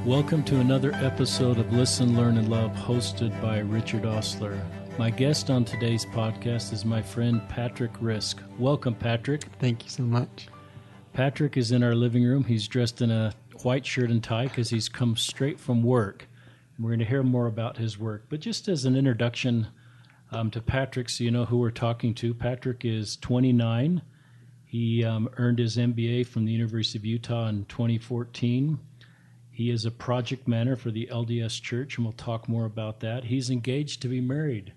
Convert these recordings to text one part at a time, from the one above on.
Welcome to another episode of Listen, Learn, and Love, hosted by Richard Osler. My guest on today's podcast is my friend Patrick Risk. Welcome, Patrick. Thank you so much. Patrick is in our living room. He's dressed in a white shirt and tie because he's come straight from work. We're going to hear more about his work. But just as an introduction to Patrick, so you know who we're talking to, Patrick is 29. He earned his MBA from the University of Utah in 2014. He is a project manager for the LDS Church, and we'll talk more about that. He's engaged to be married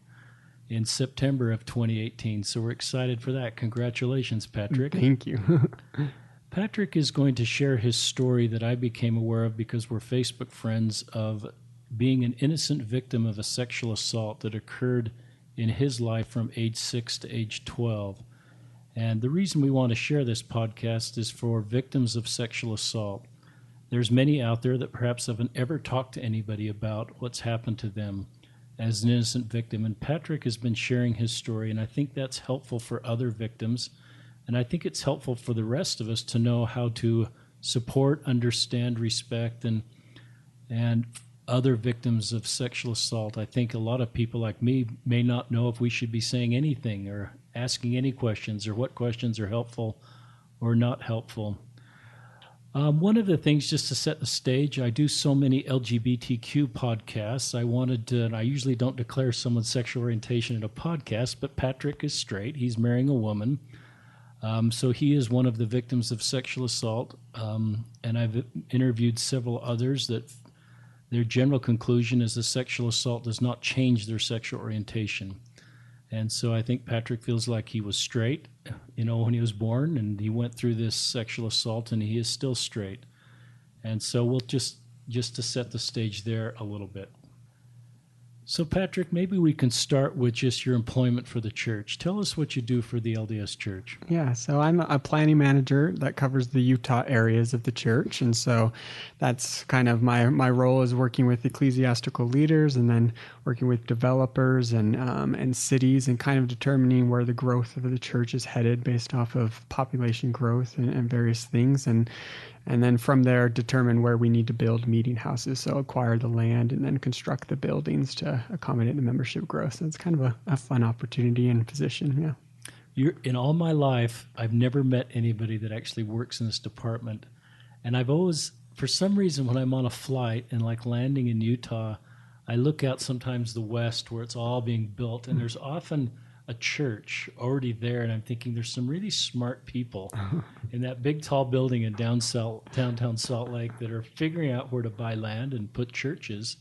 in September of 2018, so we're excited for that. Congratulations, Patrick. Thank you. Patrick is going to share his story that I became aware of because we're Facebook friends, of being an innocent victim of a sexual assault that occurred in his life from age 6 to age 12. And the reason we want to share this podcast is for victims of sexual assault. There's many out there that perhaps haven't ever talked to anybody about what's happened to them as an innocent victim. And Patrick has been sharing his story, and I think that's helpful for other victims. And I think it's helpful for the rest of us to know how to support, understand, respect, and other victims of sexual assault. I think a lot of people like me may not know if we should be saying anything or asking any questions, or what questions are helpful or not helpful. One of the things, just to set the stage, I do so many LGBTQ podcasts. I wanted to, and I usually don't declare someone's sexual orientation in a podcast, but Patrick is straight. He's marrying a woman. So he is one of the victims of sexual assault. And I've interviewed several others that their general conclusion is that sexual assault does not change their sexual orientation. And so I think Patrick feels like he was straight, when he was born, and he went through this sexual assault, and he is still straight. And so we'll just to set the stage there a little bit. So Patrick, maybe we can start with just your employment for the church. Tell us what you do for the LDS Church. Yeah, so I'm a planning manager that covers the Utah areas of the church. And so that's kind of my role, is working with ecclesiastical leaders and then working with developers and cities, and kind of determining where the growth of the church is headed based off of population growth and various things. And then from there, determine where we need to build meeting houses. So acquire the land and then construct the buildings to accommodate the membership growth. So it's kind of a fun opportunity and position, yeah. In all my life, I've never met anybody that actually works in this department. And I've always, for some reason, when I'm on a flight and like landing in Utah, I look out sometimes the west where it's all being built, and there's often a church already there, and I'm thinking there's some really smart people in that big tall building in downtown Salt Lake that are figuring out where to buy land and put churches.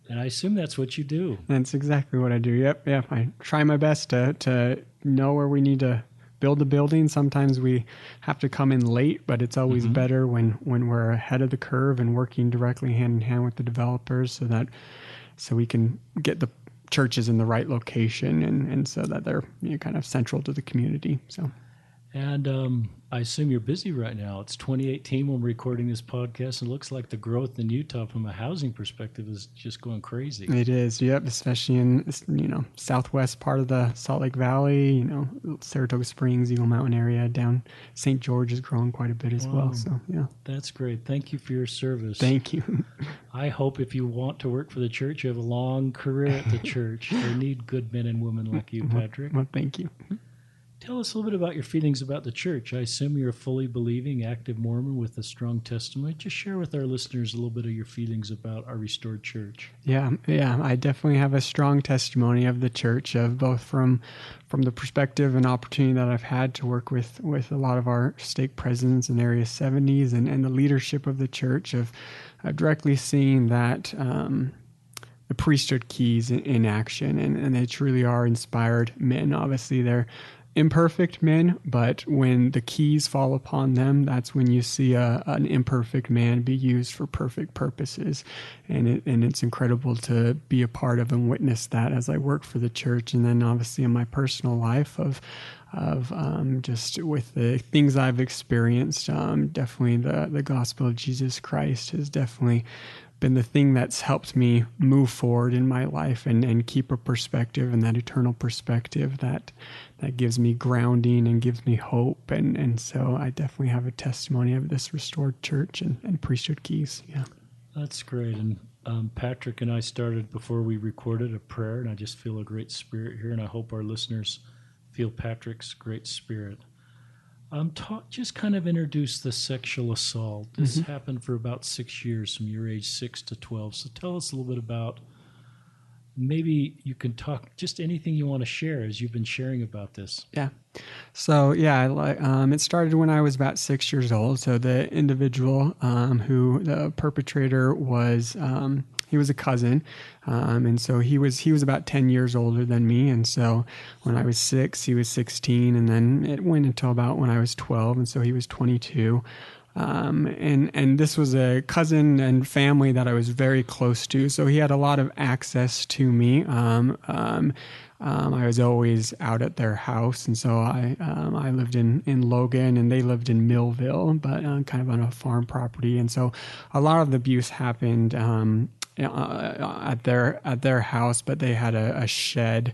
And I assume that's what you do. That's exactly what I do. Yep. I try my best to know where we need to build the building. Sometimes we have to come in late, but it's always better when we're ahead of the curve and working directly hand in hand with the developers, so we can get the churches in the right location, and so that they're kind of central to the community. And I assume you're busy right now. It's 2018 when we're recording this podcast, and it looks like the growth in Utah from a housing perspective is just going crazy. It is, yep, especially in southwest part of the Salt Lake Valley, Saratoga Springs, Eagle Mountain area. Down St. George is growing quite a bit as well. So yeah, that's great. Thank you for your service. Thank you. I hope if you want to work for the church, you have a long career at the church. They need good men and women like you, Patrick. Well, thank you. Tell us a little bit about your feelings about the church. I assume you're a fully believing, active Mormon with a strong testimony. Just share with our listeners a little bit of your feelings about our restored church. Yeah, I definitely have a strong testimony of the church, of both from the perspective and opportunity that I've had to work with a lot of our stake presidents in Area 70s and the leadership of the church, of directly seeing that the priesthood keys in action, and they truly are inspired men. Obviously, they're imperfect men, but when the keys fall upon them, that's when you see an imperfect man be used for perfect purposes. And it's incredible to be a part of and witness that as I work for the church. And then obviously in my personal life of just with the things I've experienced, definitely the gospel of Jesus Christ has definitely been the thing that's helped me move forward in my life and keep a perspective, and that eternal perspective that gives me grounding and gives me hope. And so I definitely have a testimony of this restored church and priesthood keys. Yeah. That's great. And Patrick and I started before we recorded a prayer, and I just feel a great spirit here, and I hope our listeners feel Patrick's great spirit. Just kind of introduce the sexual assault. This Hmm. happened for about 6 years, from your age 6 to 12. So tell us a little bit about. Maybe you can talk just anything you want to share as you've been sharing about this. Yeah. So yeah, it started when I was about 6 years old. So the individual who the perpetrator was, he was a cousin, and so he was about 10 years older than me. And so when I was 6, he was 16, and then it went until about when I was 12, and so he was 22. And this was a cousin and family that I was very close to, so he had a lot of access to me. I was always out at their house, and so I lived in Logan, and they lived in Millville, but kind of on a farm property, and so a lot of the abuse happened. At their house, but they had a shed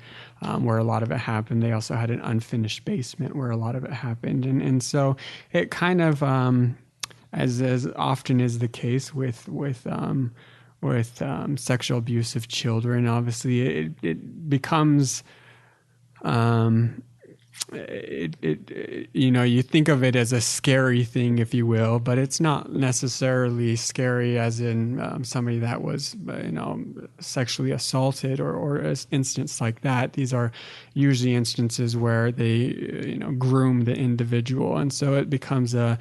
where a lot of it happened. They also had an unfinished basement where a lot of it happened, and so it kind of as often is the case with sexual abuse of children. Obviously, it becomes you think of it as a scary thing, if you will, but it's not necessarily scary as in somebody that was sexually assaulted or an instance like that. These are usually instances where they groom the individual, and so it becomes a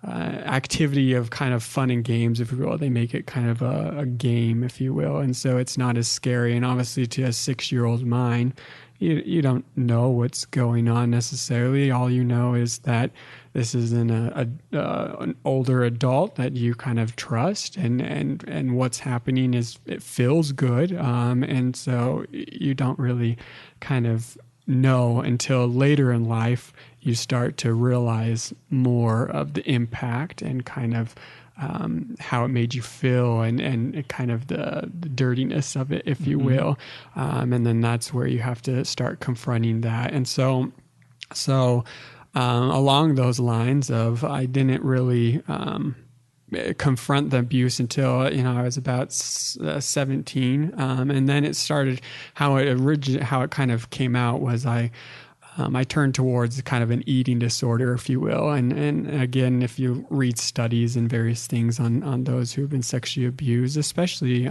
activity of kind of fun and games, if you will. They make it kind of a game, if you will, and so it's not as scary. And obviously, to a 6-year-old mind, you don't know what's going on necessarily. All you know is that this is an older adult that you kind of trust, and what's happening is it feels good, and so you don't really kind of know until later in life you start to realize more of the impact and kind of how it made you feel, and kind of the dirtiness of it, if you Mm-hmm. will. And then that's where you have to start confronting that. And so along those lines of, I didn't really confront the abuse until I was about 17, and then it started. How it kind of came out was I turned towards kind of an eating disorder, if you will. And again, if you read studies and various things on those who have been sexually abused, especially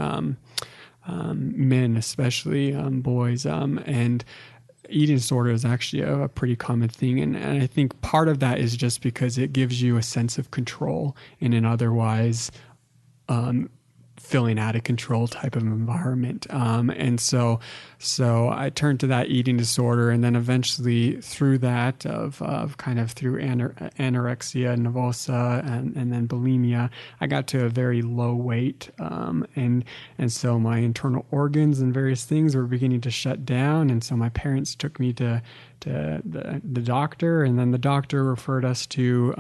men, especially boys, and eating disorder is actually a pretty common thing. And I think part of that is just because it gives you a sense of control in an otherwise feeling out of control type of environment. And so I turned to that eating disorder, and then eventually through that of kind of through anorexia nervosa and then bulimia, I got to a very low weight. And so my internal organs and various things were beginning to shut down. And so my parents took me to the doctor, and then the doctor referred us to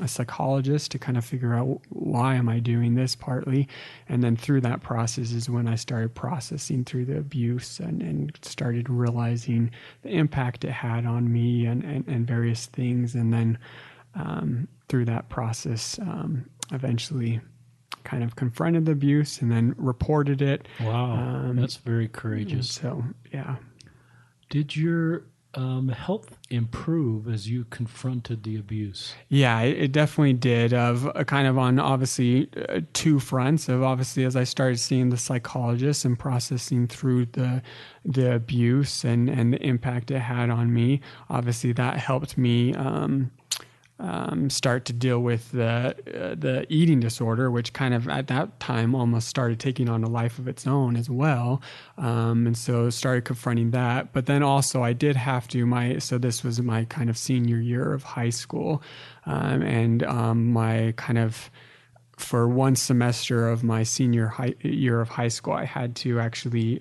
a psychologist to kind of figure out why am I doing this partly. And then through that process is when I started processing through the abuse, and started realizing the impact it had on me, and various things. And then through that process, eventually kind of confronted the abuse and then reported it. Wow, that's very And courageous. so, yeah. Did your health improve as you confronted the abuse? Yeah, it definitely did. Of kind of on obviously two fronts. Of obviously, as I started seeing the psychologist and processing through the abuse and the impact it had on me, obviously that helped me start to deal with the eating disorder, which kind of at that time almost started taking on a life of its own as well. And so started confronting that. But then also I did have to so this was my kind of senior year of high school, and my kind of for one semester of my year of high school, I had to actually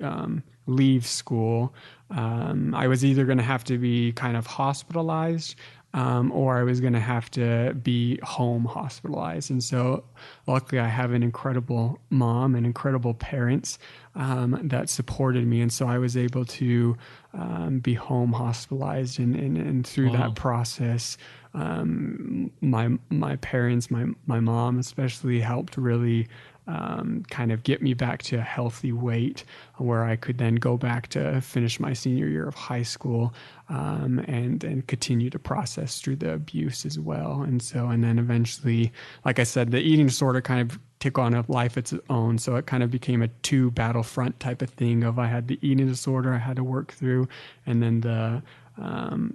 leave school. I was either going to have to be kind of hospitalized, or I was going to have to be home hospitalized. And so, luckily, I have an incredible mom and incredible parents that supported me. And so, I was able to be home hospitalized. And through that Wow. process, my parents, my mom especially, helped really kind of get me back to a healthy weight where I could then go back to finish my senior year of high school, and continue to process through the abuse as well. And then eventually, like I said, the eating disorder kind of took on a life its own. So it kind of became a two battlefront type of thing of I had the eating disorder I had to work through, and then the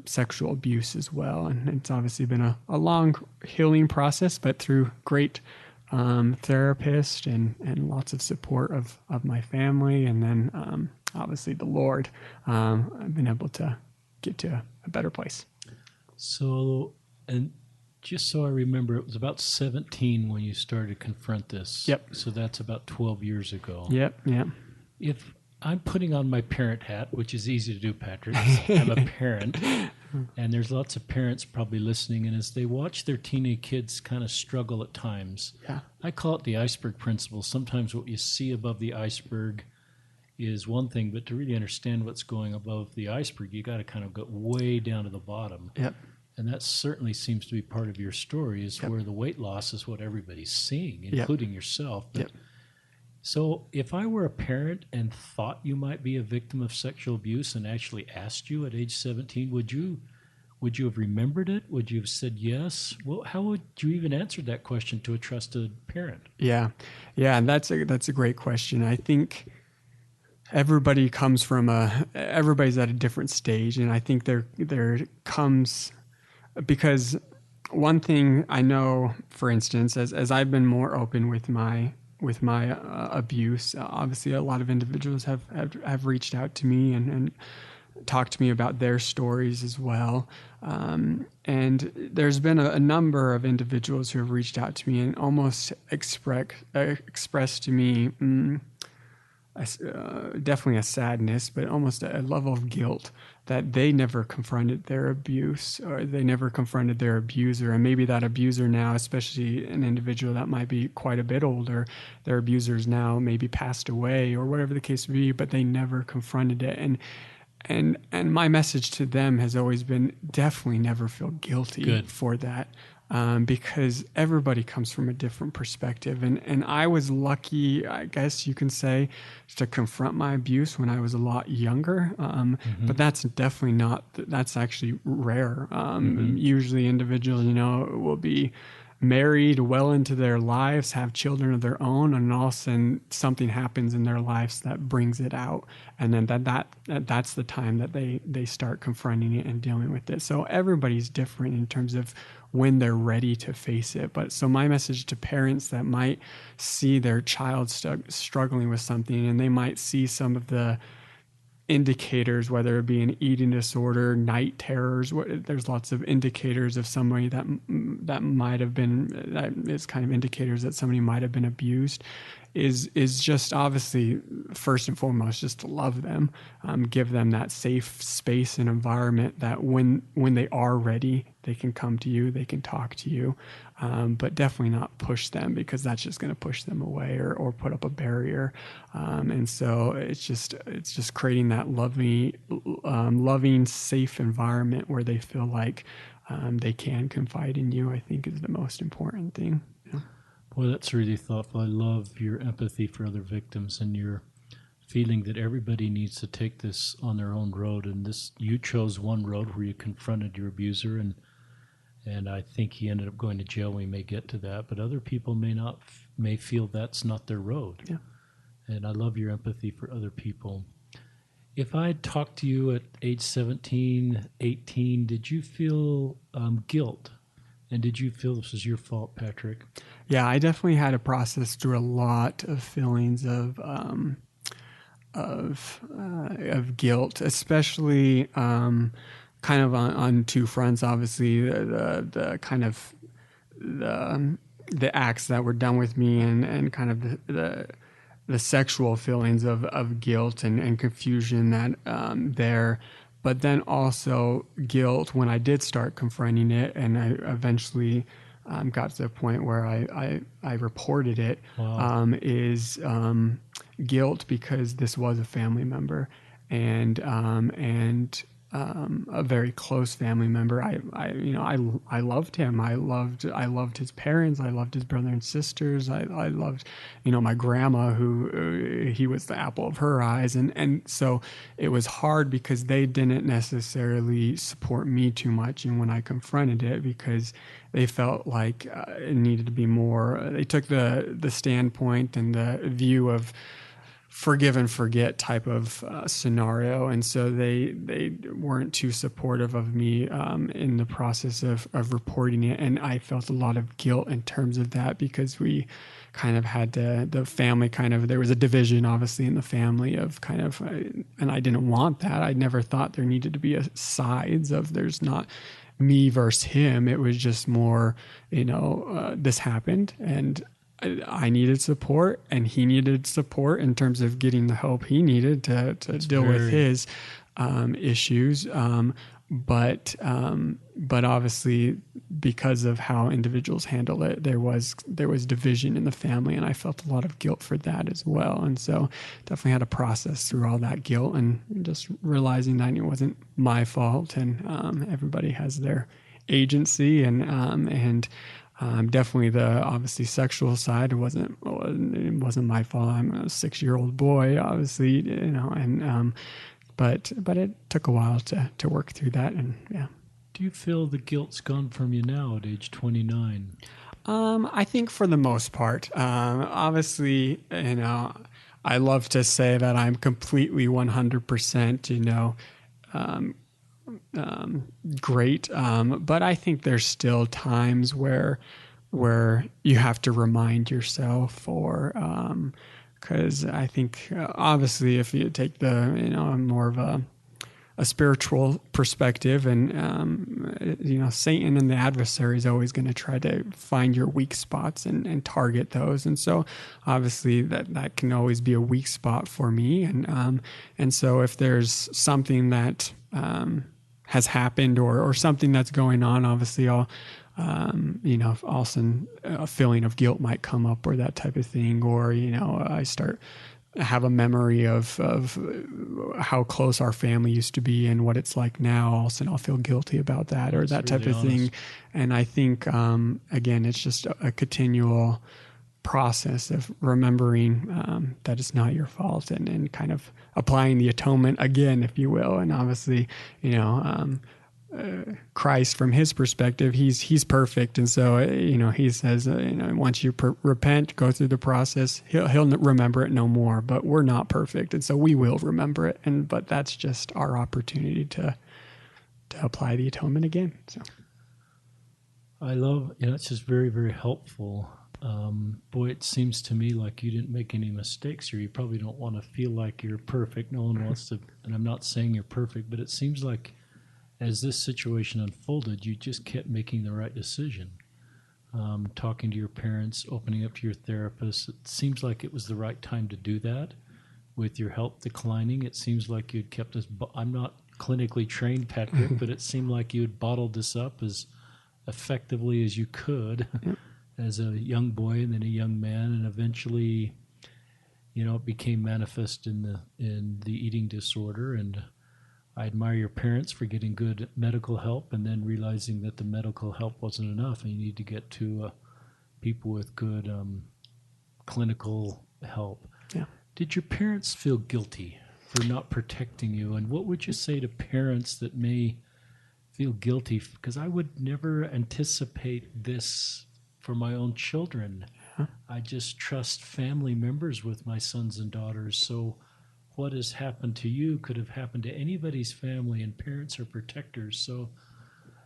sexual abuse as well. And it's obviously been a long healing process, but through great therapist and lots of support of my family, and then obviously the Lord, I've been able to get to a better place. So, and just so I remember, it was about 17 when you started to confront this. Yep. So that's about 12 years ago. Yep. If I'm putting on my parent hat, which is easy to do, Patrick, I'm a parent, and there's lots of parents probably listening, and as they watch their teenage kids kind of struggle at times, Yeah. I call it the iceberg principle. Sometimes what you see above the iceberg is one thing, but to really understand what's going above the iceberg, you got to kind of go way down to the bottom. Yep. And that certainly seems to be part of your story, is where the weight loss is what everybody's seeing, including yourself. But so if I were a parent and thought you might be a victim of sexual abuse and actually asked you at age 17, would you have remembered it? Would you have said yes? Well, how would you even answer that question to a trusted parent? Yeah. And that's a great question. I think everybody comes from everybody's at a different stage. And I think there comes, because one thing I know, for instance, as I've been more open with my abuse, obviously a lot of individuals have reached out to me and talked to me about their stories as well. And there's been a number of individuals who have reached out to me and almost expressed to me definitely a sadness, but almost a level of guilt that they never confronted their abuse, or they never confronted their abuser. And maybe that abuser now, especially an individual that might be quite a bit older, their abusers now maybe passed away or whatever the case may be, but they never confronted it. And my message to them has always been, definitely never feel guilty for that. Because everybody comes from a different perspective. And I was lucky, I guess you can say, to confront my abuse when I was a lot younger. But that's definitely that's actually rare. Usually individuals, will be married well into their lives, have children of their own, and all of a sudden something happens in their lives that brings it out. And then that's the time that they start confronting it and dealing with it. So everybody's different in terms of when they're ready to face it. But so my message to parents that might see their child struggling with something, and they might see some of the indicators, whether it be an eating disorder, night terrors, there's lots of indicators of somebody that might have been, that is kind of indicators that somebody might have been abused, is just obviously first and foremost just to love them, give them that safe space and environment that when they are ready, they can come to you, they can talk to you, but definitely not push them, because that's just going to push them away or put up a barrier. And so it's just creating that loving, safe environment where they feel like they can confide in you, I think, is the most important thing. Yeah. Boy, that's really thoughtful. I love your empathy for other victims and your feeling that everybody needs to take this on their own road. And you chose one road where you confronted your abuser, and I think he ended up going to jail. We may get to that, but other people may feel that's not their road. Yeah. And I love your empathy for other people. If I had talked to you at age 17, 18, did you feel guilt? And did you feel this was your fault, Patrick? Yeah, I definitely had to process through a lot of feelings of guilt, especially kind of on two fronts. Obviously, the kind of the acts that were done with me, and kind of the sexual feelings of guilt and confusion that there. But then also guilt when I did start confronting it, and I eventually got to the point where I reported it. Wow. Is guilt because this was a family member, and a very close family member. I loved him. I loved his parents. I loved his brother and sisters. I loved, my grandma, who he was the apple of her eyes. And so it was hard because they didn't necessarily support me too much. And when I confronted it, because they felt like it needed to be more, they took the standpoint and the view of forgive and forget type of scenario, and so they weren't too supportive of me in the process of reporting it, and I felt a lot of guilt in terms of that, because we kind of had the family there was a division obviously in the family of and I didn't want that. I never thought there needed to be a sides of there's not me versus him. It was just more, this happened and I needed support and he needed support in terms of getting the help he needed to deal with his issues. But obviously because of how individuals handle it, there was division in the family, and I felt a lot of guilt for that as well. And so definitely had to process through all that guilt and just realizing that it wasn't my fault, and everybody has their agency, and definitely the obviously sexual side. It wasn't my fault. I'm a 6-year-old boy, obviously, and but it took a while to work through that, and yeah. Do you feel the guilt's gone from you now at age 29? I think for the most part, obviously, I love to say that I'm completely 100%, great. But I think there's still times where you have to remind yourself, or because I think obviously if you take the more of a spiritual perspective, and Satan and the adversary is always going to try to find your weak spots and target those, and so obviously that can always be a weak spot for me, and so if there's something that has happened or something that's going on, obviously I'll also a feeling of guilt might come up, or that type of thing, or I have a memory of how close our family used to be and what it's like now. Also, I'll feel guilty about that, or that type of thing. And I think again, it's just a continual process of remembering that it's not your fault, and kind of applying the atonement again, if you will. And obviously, Christ, from his perspective, he's perfect, and so he says, once you repent, go through the process, he'll remember it no more. But we're not perfect, and so we will remember it. But that's just our opportunity to apply the atonement again. So I love, it's just very, very helpful. Boy, it seems to me like you didn't make any mistakes, or you probably don't want to feel like you're perfect. No one wants to, and I'm not saying you're perfect, but it seems like as this situation unfolded, you just kept making the right decision. Talking to your parents, opening up to your therapist. It seems like it was the right time to do that. With your health declining, it seems like you'd kept this. I'm not clinically trained, Patrick, but it seemed like you had bottled this up as effectively as you could. Yep. As a young boy and then a young man, and eventually, it became manifest in the eating disorder. And I admire your parents for getting good medical help, and then realizing that the medical help wasn't enough, and you need to get to people with good clinical help. Yeah. Did your parents feel guilty for not protecting you? And what would you say to parents that may feel guilty? Because I would never anticipate this for my own children. Huh? I just trust family members with my sons and daughters. So what has happened to you could have happened to anybody's family, and parents are protectors. So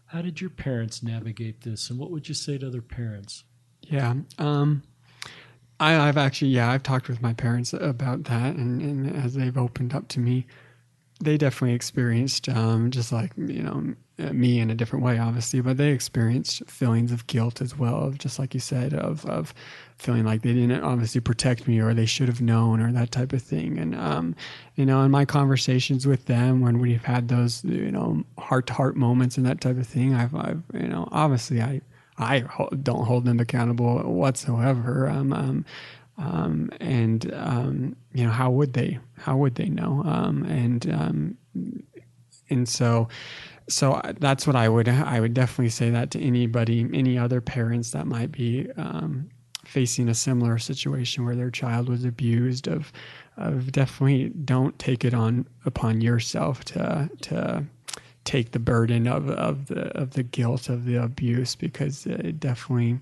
how did your parents navigate this, and what would you say to other parents? Yeah. I've talked with my parents about that, and as they've opened up to me, they definitely experienced, just like, me in a different way, obviously, but they experienced feelings of guilt as well, just like you said, of feeling like they didn't obviously protect me, or they should have known, or that type of thing. And, in my conversations with them, when we've had those, heart-to-heart moments and that type of thing, I've obviously I don't hold them accountable whatsoever. How would they know? And so that's what I would definitely say that to anybody, any other parents that might be facing a similar situation where their child was abused. Of definitely don't take it upon yourself to take the burden of the guilt of the abuse, because it definitely,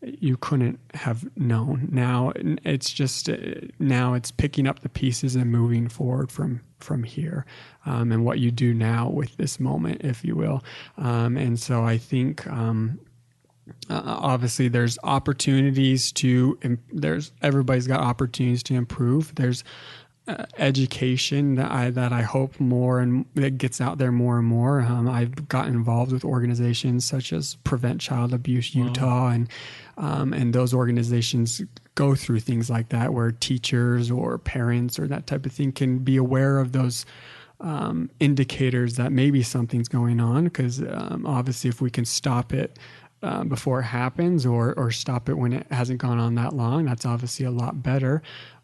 you couldn't have known. Now it's just now it's picking up the pieces and moving forward from here, and what you do now with this moment, if you will. And so I think obviously there's opportunities there's everybody's got opportunities to improve. There's education that I hope more and that gets out there more and more. I've gotten involved with organizations such as Prevent Child Abuse Utah, and those organizations go through things like that, where teachers or parents or that type of thing can be aware of those indicators that maybe something's going on. Because obviously, if we can stop it before it happens, or stop it when it hasn't gone on that long, that's obviously a lot better.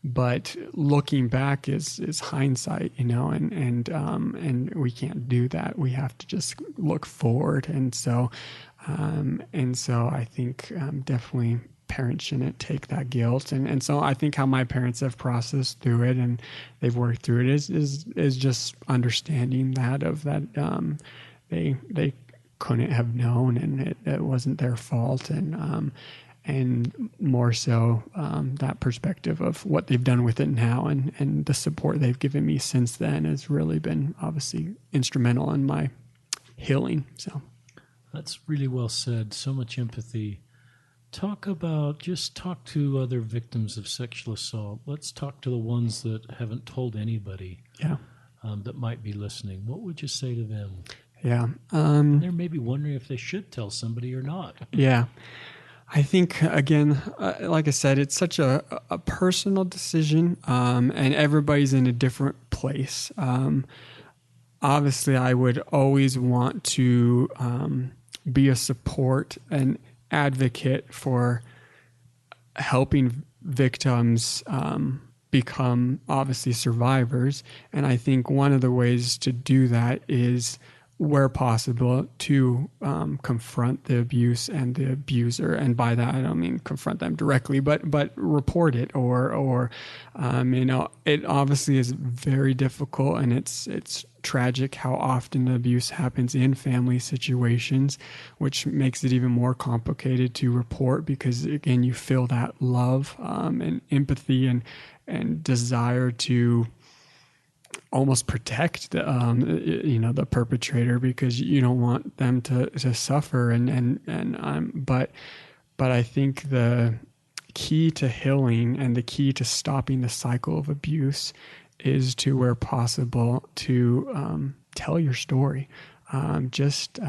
But looking back is hindsight, and we can't do that. We have to just look forward. And so I think definitely parents shouldn't take that guilt. And so I think how my parents have processed through it and they've worked through it is just understanding that they couldn't have known, and it wasn't their fault. And more so that perspective of what they've done with it now, and the support they've given me since then has really been obviously instrumental in my healing. So that's really well said. So much empathy. Talk to other victims of sexual assault. Let's talk to the ones that haven't told anybody. Yeah. That might be listening. What would you say to them? Yeah. They're maybe wondering if they should tell somebody or not. Yeah. I think, again, like I said, it's such a personal decision, and everybody's in a different place. Obviously, I would always want to be a support and advocate for helping victims become obviously survivors. And I think one of the ways to do that is, where possible, to confront the abuse and the abuser. And by that, I don't mean confront them directly, but report it, or it obviously is very difficult, and it's tragic how often the abuse happens in family situations, which makes it even more complicated to report, because again, you feel that love and empathy and desire to almost protect the perpetrator, because you don't want them to suffer. But I think the key to healing and the key to stopping the cycle of abuse is to, where possible, to tell your story. Just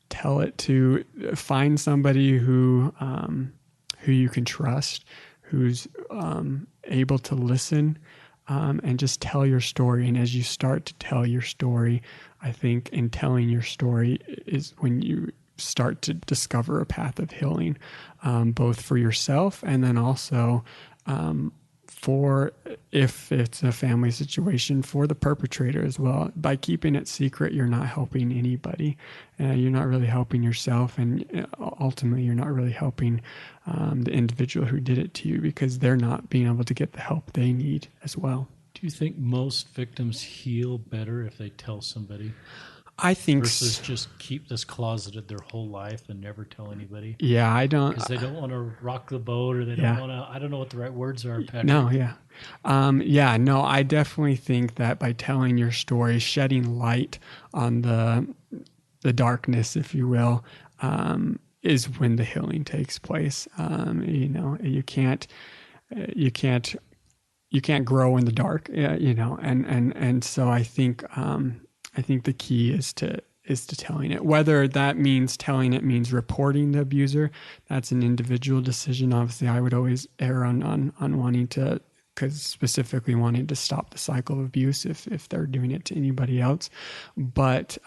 tell it, to find somebody who you can trust, who's able to listen. And just tell your story. And as you start to tell your story, I think in telling your story is when you start to discover a path of healing, both for yourself and then also for, if it's a family situation, for the perpetrator as well. By keeping it secret, you're not helping anybody. You're not really helping yourself, and ultimately you're not really helping the individual who did it to you, because they're not being able to get the help they need as well. Do you think most victims heal better if they tell somebody? I think versus just keep this closeted their whole life and never tell anybody. Yeah, I don't, because they don't want to rock the boat, or they don't want to. I don't know what the right words are, Patrick. No, yeah, no. I definitely think that by telling your story, shedding light on the darkness, if you will, is when the healing takes place. You can't grow in the dark, and so I think the key is to telling it. Whether that means telling it means reporting the abuser, that's an individual decision. Obviously, I would always err on wanting to, because specifically wanting to stop the cycle of abuse if they're doing it to anybody else. But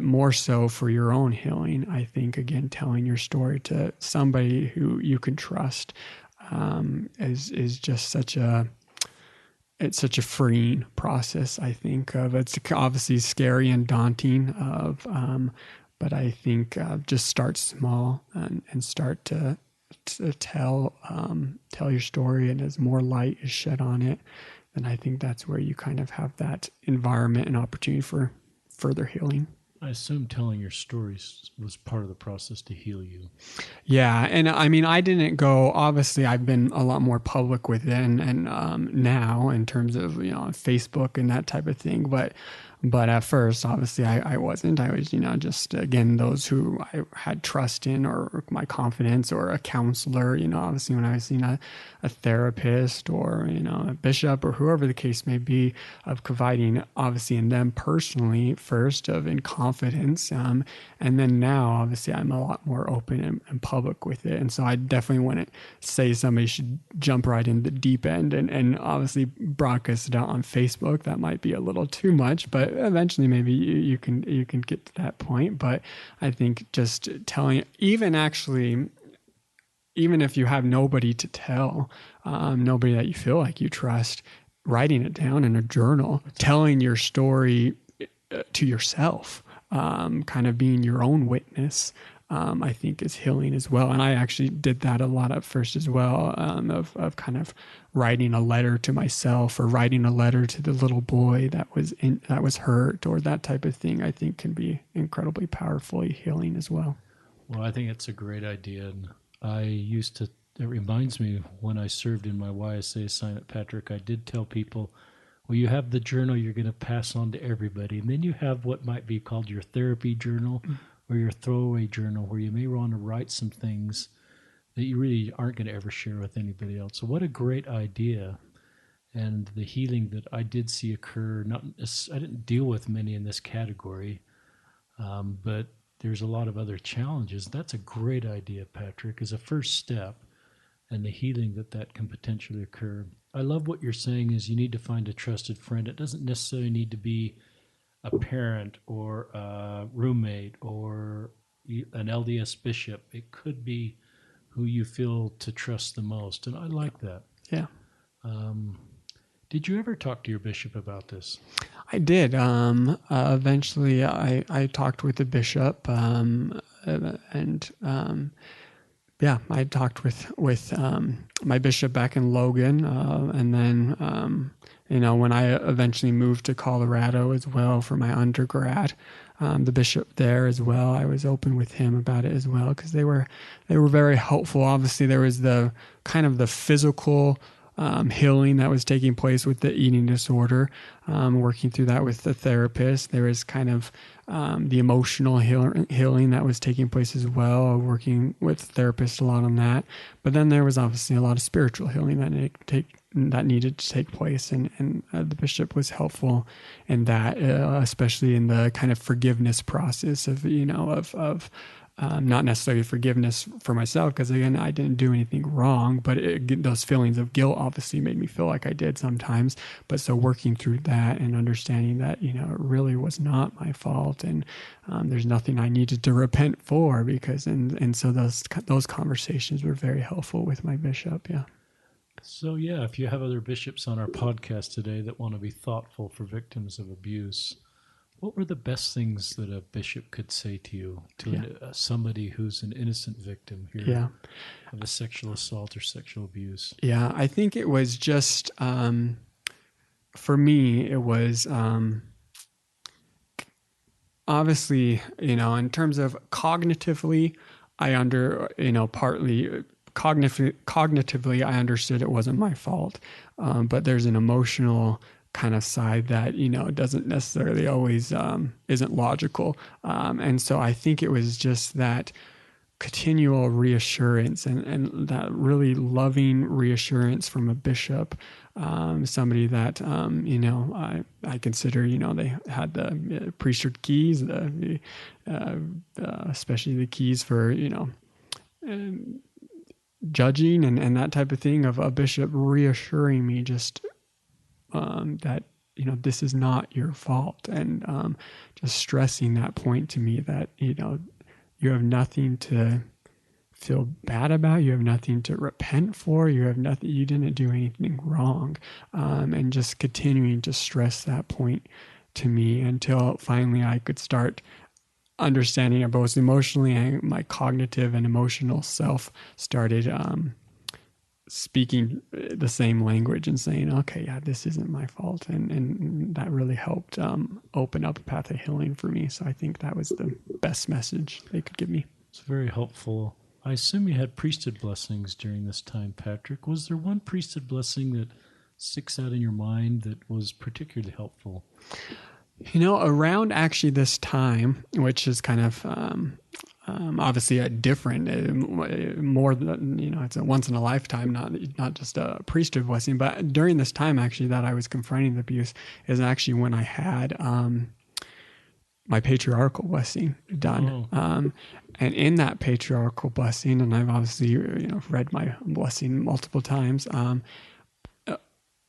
more so for your own healing, I think, again, telling your story to somebody who you can trust is just such a it's such a freeing process. I think of it's obviously scary and daunting. But I think just start small and start to tell your story, and as more light is shed on it, then I think that's where you kind of have that environment and opportunity for further healing. I assume telling your stories was part of the process to heal you. Yeah, and I mean, I didn't go. Obviously, I've been a lot more public with it, and now in terms of Facebook and that type of thing. But at first, obviously, I wasn't. I was just again those who I had trust in or my confidence or a counselor. Obviously, when I was seeing a therapist or a bishop or whoever the case may be, of confiding obviously in them personally first, of in confidence, and then now obviously I'm a lot more open and public with it. And so I definitely wouldn't say somebody should jump right in the deep end and obviously broadcast it out on Facebook. That might be a little too much, but eventually maybe you can get to that point. But I think just telling, even if you have nobody to tell, nobody that you feel like you trust, writing it down in a journal, telling your story to yourself, kind of being your own witness, I think is healing as well. And I actually did that a lot at first as well, of kind of writing a letter to myself or writing a letter to the little boy that was hurt, or that type of thing. I think can be incredibly powerfully healing as well. Well, I think it's a great idea. And it reminds me when I served in my YSA assignment, Patrick, I did tell people, well, you have the journal you're going to pass on to everybody. And then you have what might be called your therapy journal or your throwaway journal, where you may want to write some things that you really aren't going to ever share with anybody else. So what a great idea. And the healing that I did see occur, I didn't deal with many in this category, but there's a lot of other challenges. That's a great idea, Patrick, as a first step, and the healing that can potentially occur. I love what you're saying is you need to find a trusted friend. It doesn't necessarily need to be a parent or a roommate or an LDS bishop. It could be who you feel to trust the most, and I like that. Yeah. Did you ever talk to your bishop about this? I did. Eventually, I talked with the bishop, and yeah, I talked with my bishop back in Logan, and then when I eventually moved to Colorado as well for my undergrad, the bishop there as well, I was open with him about it as well, because they were very helpful. Obviously, there was the kind of the physical healing that was taking place with the eating disorder, working through that with the therapist. There was kind of the emotional healing that was taking place as well, working with therapists a lot on that. But then there was obviously a lot of spiritual healing that needed to take place, and the bishop was helpful in that, especially in the kind of forgiveness process of not necessarily forgiveness for myself, because again, I didn't do anything wrong, but those feelings of guilt obviously made me feel like I did sometimes. But so working through that and understanding that, it really was not my fault, and there's nothing I needed to repent for, because, and so those conversations were very helpful with my bishop. Yeah. So yeah, if you have other bishops on our podcast today that want to be thoughtful for victims of abuse, what were the best things that a bishop could say to you, somebody who's an innocent victim here of a sexual assault or sexual abuse? Yeah, I think it was just, for me, it was obviously, in terms of cognitively, cognitively, I understood it wasn't my fault. But there's an emotional kind of side that, doesn't necessarily always, isn't logical. And so I think it was just that continual reassurance and that really loving reassurance from a bishop, somebody that, I consider, they had the priesthood keys, especially the keys for, judging and that type of thing, of a bishop reassuring me just that this is not your fault, and just stressing that point to me that you have nothing to feel bad about. You have nothing to repent for. You have nothing. You didn't do anything wrong, and just continuing to stress that point to me until finally I could start understanding it both emotionally, and my cognitive and emotional self started speaking the same language and saying, okay, yeah, this isn't my fault. And that really helped open up a path of healing for me. So I think that was the best message they could give me. It's very helpful. I assume you had priesthood blessings during this time, Patrick. Was there one priesthood blessing that sticks out in your mind that was particularly helpful? Around actually this time, which is kind of obviously a different, more than, it's a once in a lifetime, not just a priesthood blessing. But during this time, actually, that I was confronting the abuse is actually when I had my patriarchal blessing done. Oh. And in that patriarchal blessing, and I've obviously read my blessing multiple times,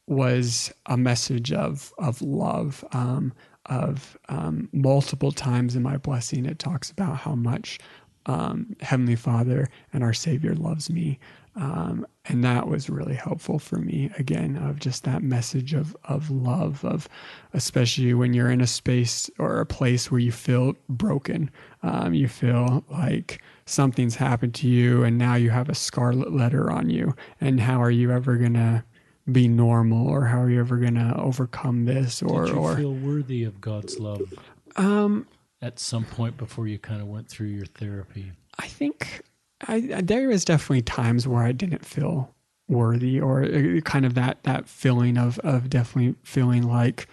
was a message of love. Of multiple times in my blessing, it talks about how much Heavenly Father and our Savior loves me. And that was really helpful for me, again, of just that message of love, of especially when you're in a space or a place where you feel broken, you feel like something's happened to you and now you have a scarlet letter on you. And how are you ever going to be normal, or how are you ever going to overcome this? Did you feel worthy of God's love at some point before you kind of went through your therapy? I think there was definitely times where I didn't feel worthy, or kind of that feeling of definitely feeling like.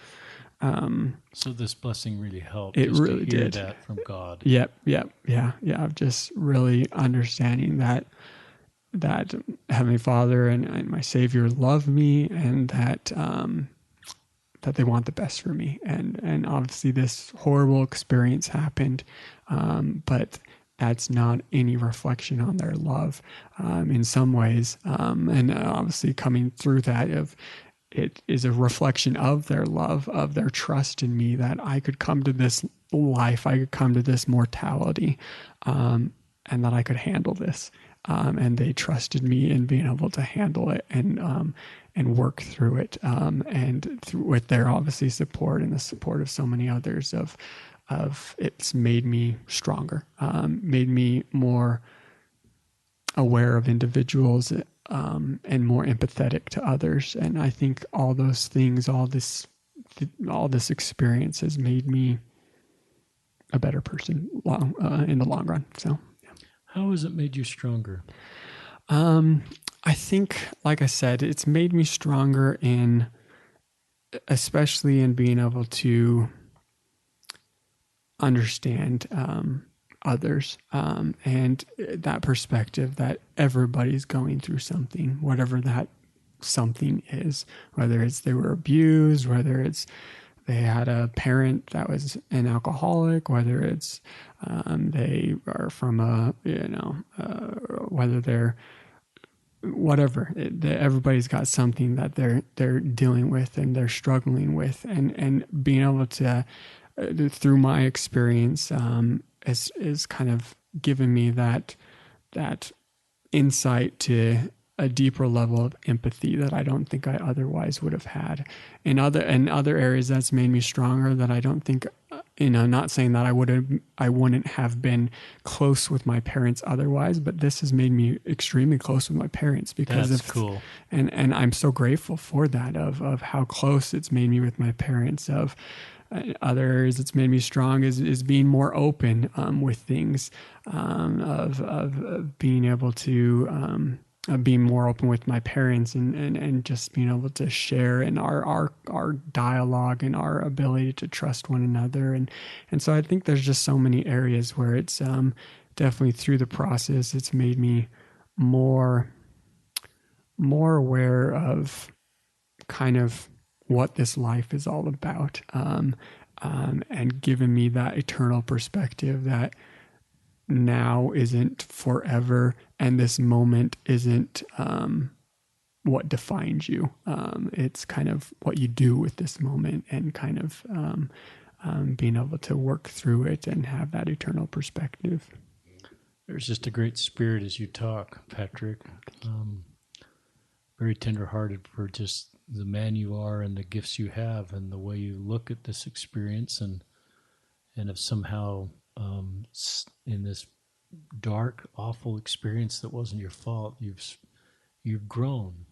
So this blessing really helped. It really to hear did. that from God. Yeah. Of just really understanding that Heavenly Father and my Savior love me, and that that they want the best for me. And obviously this horrible experience happened, but that's not any reflection on their love in some ways. And obviously coming through that, it is a reflection of their love, of their trust in me, that I could come to this life, I could come to this mortality, and that I could handle this. And they trusted me in being able to handle it and work through it. With their obviously support and the support of so many others, of it's made me stronger, made me more aware of individuals, and more empathetic to others. And I think all those things, all this experience has made me a better person in the long run. So. How has it made you stronger? I think, like I said, it's made me stronger especially in being able to understand others, and that perspective that everybody's going through something, whatever that something is, whether it's they were abused, whether it's they had a parent that was an alcoholic, whether it's they are from whether they're whatever. Everybody's got something that they're dealing with and they're struggling with, and being able to through my experience is kind of given me that insight to a deeper level of empathy that I don't think I otherwise would have had. In other areas, that's made me stronger, that I don't think, not saying that I wouldn't have been close with my parents otherwise, but this has made me extremely close with my parents because that's cool. And I'm so grateful for that, of how close it's made me with my parents. Of other areas it's made me strong is being more open with things, of being able to being more open with my parents, and just being able to share in our dialogue and our ability to trust one another. And so I think there's just so many areas where it's definitely through the process, it's made me more aware of kind of what this life is all about, and given me that eternal perspective that now isn't forever, and this moment isn't what defines you. It's kind of what you do with this moment, and kind of being able to work through it and have that eternal perspective. There's just a great spirit as you talk, Patrick. Um, Very tenderhearted for just the man you are and the gifts you have and the way you look at this experience and have somehow in this dark, awful experience that wasn't your fault, you've grown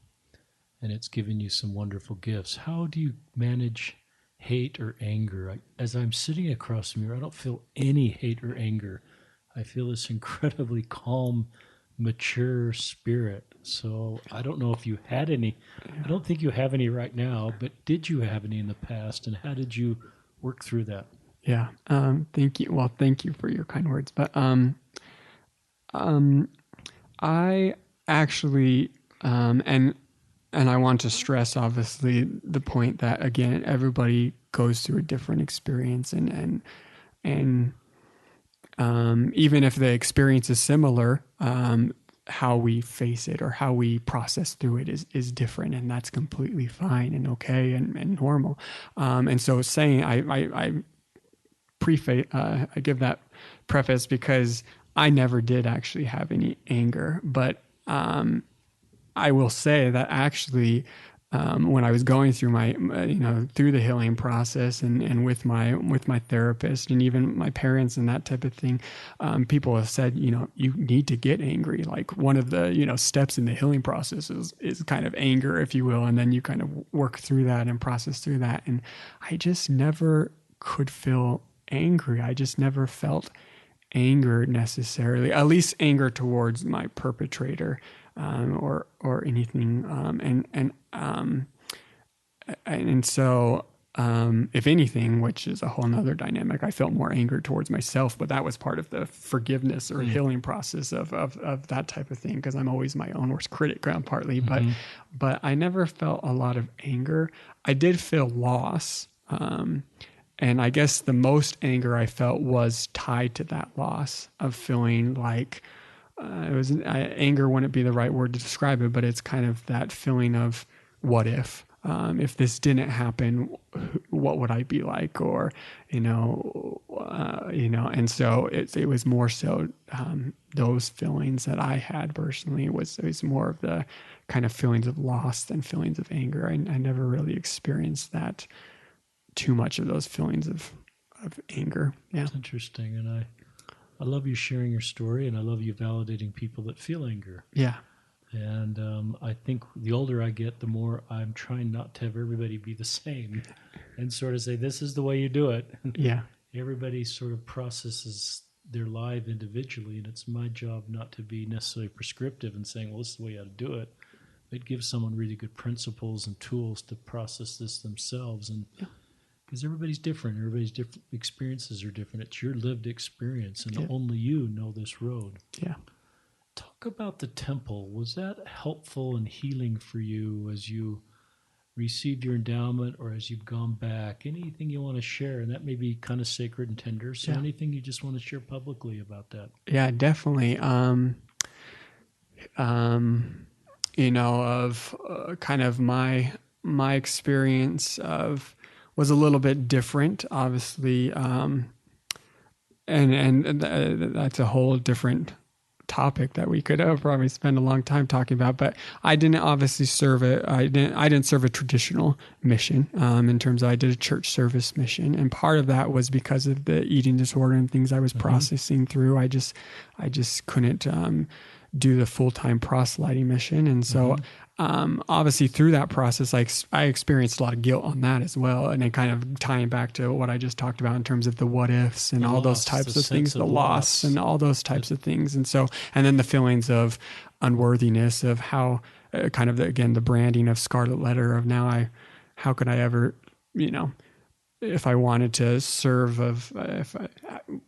and it's given you some wonderful gifts. How do you manage hate or anger? As I'm sitting across from you, I don't feel any hate or anger. I feel this incredibly calm, mature spirit. So I don't know if you had any. I don't think you have any right now, but did you have any in the past, and how did you work through that? Yeah. Thank you. Well, thank you for your kind words. But I actually, and I want to stress, obviously, the point that again, everybody goes through a different experience, and even if the experience is similar, how we face it or how we process through it is different, and that's completely fine and okay and normal. And so, saying I give that preface because I never did actually have any anger, but I will say that actually, when I was going through through the healing process and with my therapist and even my parents and that type of thing, people have said, you need to get angry. Like one of the, steps in the healing process is kind of anger, if you will. And then you kind of work through that and process through that. And I just never could feel angry. I just never felt anger necessarily, at least anger towards my perpetrator, or anything. And so, if anything, which is a whole nother dynamic, I felt more anger towards myself, but that was part of the forgiveness or healing process of that type of thing. Cause I'm always my own worst critic, partly, but I never felt a lot of anger. I did feel loss. And I guess the most anger I felt was tied to that loss of feeling like, anger wouldn't be the right word to describe it, but it's kind of that feeling of what if this didn't happen, what would I be like? Or, and so it was more so, those feelings that I had personally it was more of the kind of feelings of loss than feelings of anger. I never really experienced that too much of those feelings of anger. Yeah. That's interesting. And I love you sharing your story, and I love you validating people that feel anger. Yeah. And I think the older I get, the more I'm trying not to have everybody be the same and sort of say, this is the way you do it. Yeah. Everybody sort of processes their life individually, and it's my job not to be necessarily prescriptive and saying, well, this is the way you ought to do it. But give someone really good principles and tools to process this themselves. And because everybody's different. Everybody's different experiences are different. It's your lived experience, and only you know this road. Yeah. Talk about the temple. Was that helpful and healing for you as you received your endowment or as you've gone back? Anything you want to share? And that may be kind of sacred and tender. So anything you just want to share publicly about that? Yeah, definitely. Of kind of my experience of was a little bit different, obviously, and that's a whole different topic that we could probably spend a long time talking about. But I didn't obviously I didn't serve a traditional mission in terms of I did a church service mission, and part of that was because of the eating disorder and things I was processing through. I just couldn't do the full-time proselyting mission, and so. Obviously through that process, I experienced a lot of guilt on that as well. And then kind of tying back to what I just talked about in terms of the what ifs and all those types of things, the loss and all those types of things. And so, and then the feelings of unworthiness of how kind of the branding of Scarlet Letter of how could I ever, if I wanted to serve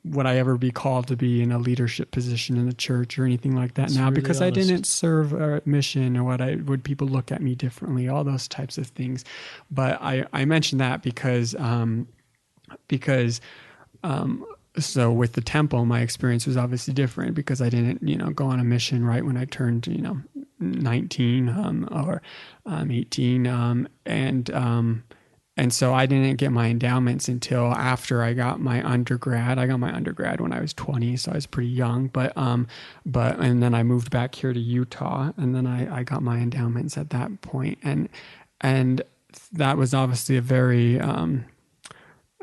would I ever be called to be in a leadership position in the church or anything like that? That's now, really because honest. I didn't serve a mission, or would people look at me differently? All those types of things. But I mentioned that because so with the temple, my experience was obviously different because I didn't, go on a mission right when I turned, 19, or 18. and so I didn't get my endowments until after I got my undergrad. I got my undergrad when I was 20, so I was pretty young. And then I moved back here to Utah, and then I got my endowments at that point, and that was obviously a very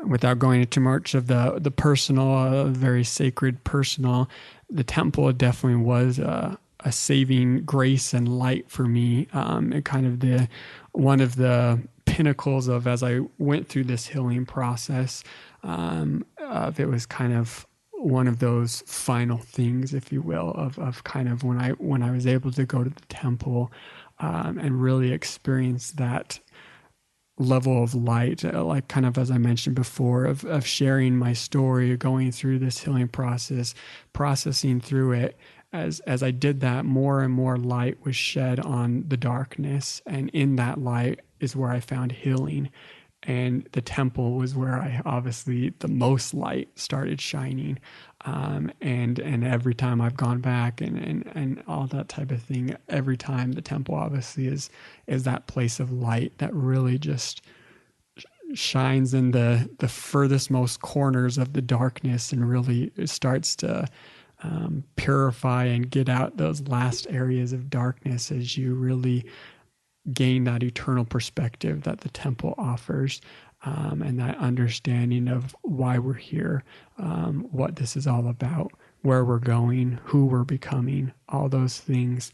without going into much of the personal, very sacred personal. The temple definitely was a saving grace and light for me. And kind of one of the pinnacles of, as I went through this healing process, it was kind of one of those final things, if you will, of kind of when I was able to go to the temple and really experience that level of light, like kind of as I mentioned before, of sharing my story, going through this healing process, processing through it. As I did that, more and more light was shed on the darkness, and in that light is where I found healing. And the temple was where I obviously the most light started shining. And every time I've gone back and all that type of thing, every time the temple obviously is that place of light that really just shines in the furthest most corners of the darkness and really starts to purify and get out those last areas of darkness as you really gain that eternal perspective that the temple offers, and that understanding of why we're here, what this is all about, where we're going, who we're becoming, all those things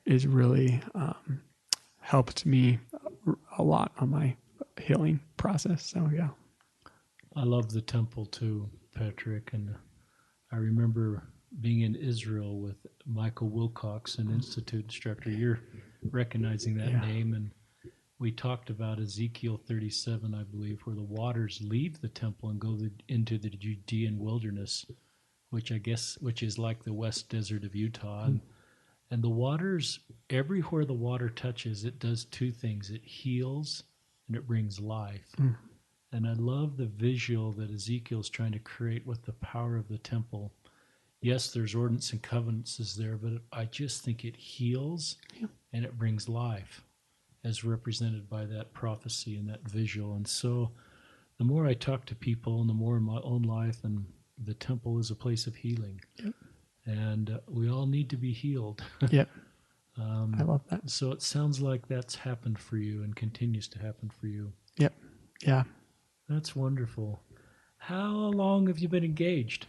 is really helped me a lot on my healing process. So yeah. I love the temple too, Patrick, and I remember being in Israel with Michael Wilcox, an institute instructor. You're recognizing that name, and we talked about Ezekiel 37, I believe, where the waters leave the temple and go into the Judean wilderness, which is like the West Desert of Utah. And the waters, everywhere the water touches, it does two things. It heals and it brings life. And I love the visual that Ezekiel's trying to create with the power of the temple. Yes, there's ordinance and covenants is there, but I just think it heals and it brings life, as represented by that prophecy and that visual. And so the more I talk to people and the more in my own life, and the temple is a place of healing. And we all need to be healed. I love that. So it sounds like that's happened for you and continues to happen for you. Yeah. That's wonderful. How long have you been engaged?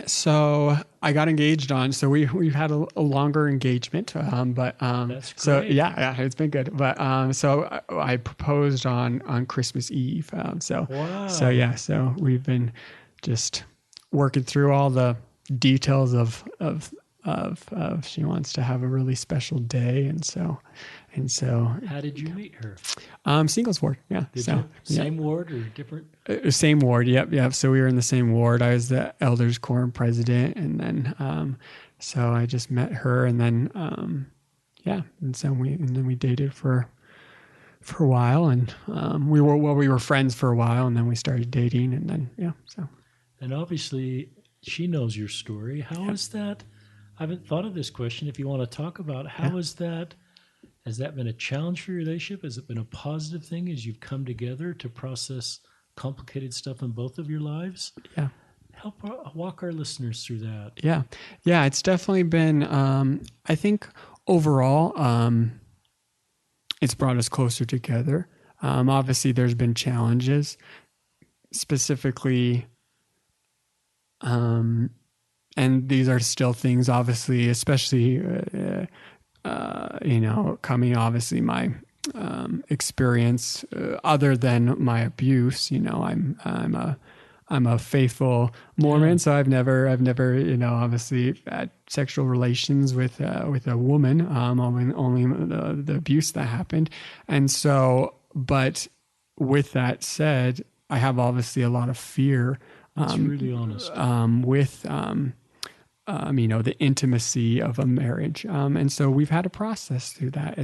So I got engaged so we've had a longer engagement, but That's great. so yeah, it's been good. But so I proposed on Christmas Eve. Wow. So we've been just working through all the details of she wants to have a really special day, and so How did you meet her? Singles ward. Yeah. Did you? Same ward or different? Same ward. Yep. So we were in the same ward. I was the elders quorum president, and then so I just met her, and then and so we dated for a while, and we were friends for a while, and then we started dating, and then so. And obviously, she knows your story. How is that? I haven't thought of this question. If you want to talk about how is that? Has that been a challenge for your relationship? Has it been a positive thing as you've come together to process complicated stuff in both of your lives? Yeah. Help walk our listeners through that. Yeah. It's definitely been, I think overall, it's brought us closer together. Obviously there's been challenges, specifically, and these are still things, obviously, especially, coming obviously my experience other than my abuse. I'm a faithful Mormon, so I've never obviously had sexual relations with a woman. Only the abuse that happened, and so. But with that said, I have obviously a lot of fear. That's really honest. With the intimacy of a marriage. And so we've had to process through that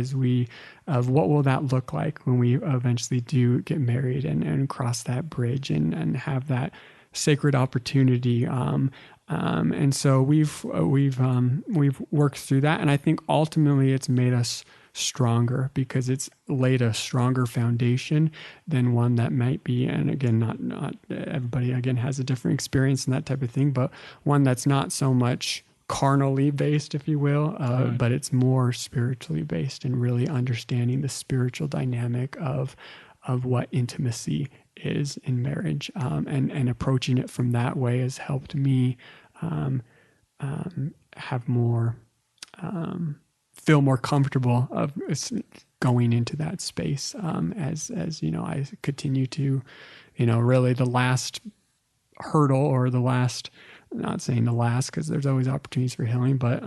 of what will that look like when we eventually do get married and cross that bridge and have that sacred opportunity. And so we've worked through that. And I think ultimately it's made us stronger because it's laid a stronger foundation than one that might be, and again, not everybody again has a different experience and that type of thing, but one that's not so much carnally based, if you will, Right. but it's more spiritually based and really understanding the spiritual dynamic of what intimacy is in marriage, and approaching it from that way has helped me have more feel more comfortable of going into that space, as you know, I continue to, really the last hurdle, or the last, not saying the last because there's always opportunities for healing, but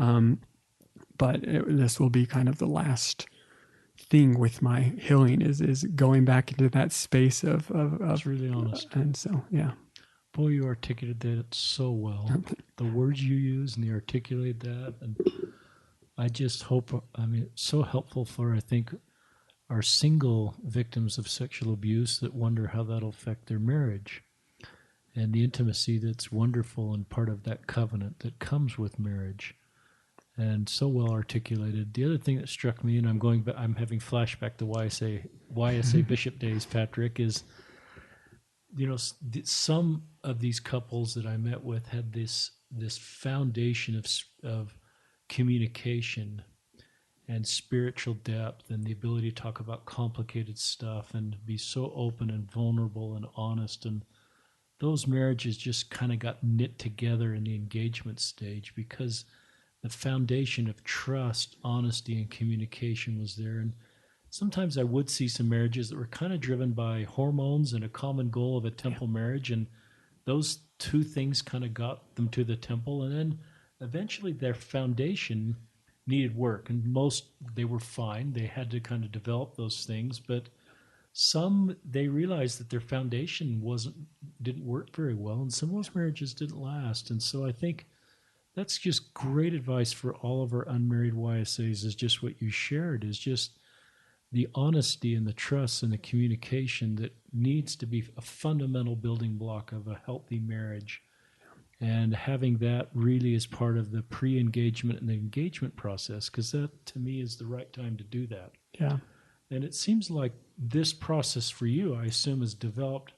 this will be kind of the last thing with my healing is going back into that space of It's really honest. and so yeah. Boy, you articulated that so well. The words you use and you articulate that, and I just hope, I mean, it's so helpful for, I think, our single victims of sexual abuse that wonder how that'll affect their marriage and the intimacy that's wonderful and part of that covenant that comes with marriage. And so well articulated. The other thing that struck me, and I'm having flashback to YSA Bishop days, Patrick, is, some of these couples that I met with had this foundation of communication and spiritual depth and the ability to talk about complicated stuff and be so open and vulnerable and honest. And those marriages just kind of got knit together in the engagement stage because the foundation of trust, honesty, and communication was there. And sometimes I would see some marriages that were kind of driven by hormones and a common goal of a temple marriage. And those two things kind of got them to the temple. And then eventually their foundation needed work. And they were fine. They had to kind of develop those things. But some, they realized that their foundation didn't work very well. And some of those marriages didn't last. And so I think that's just great advice for all of our unmarried YSAs, is just what you shared, is just the honesty and the trust and the communication that needs to be a fundamental building block of a healthy marriage. And having that really as part of the pre-engagement and the engagement process, because that to me is the right time to do that. Yeah. And it seems like this process for you, I assume, has developed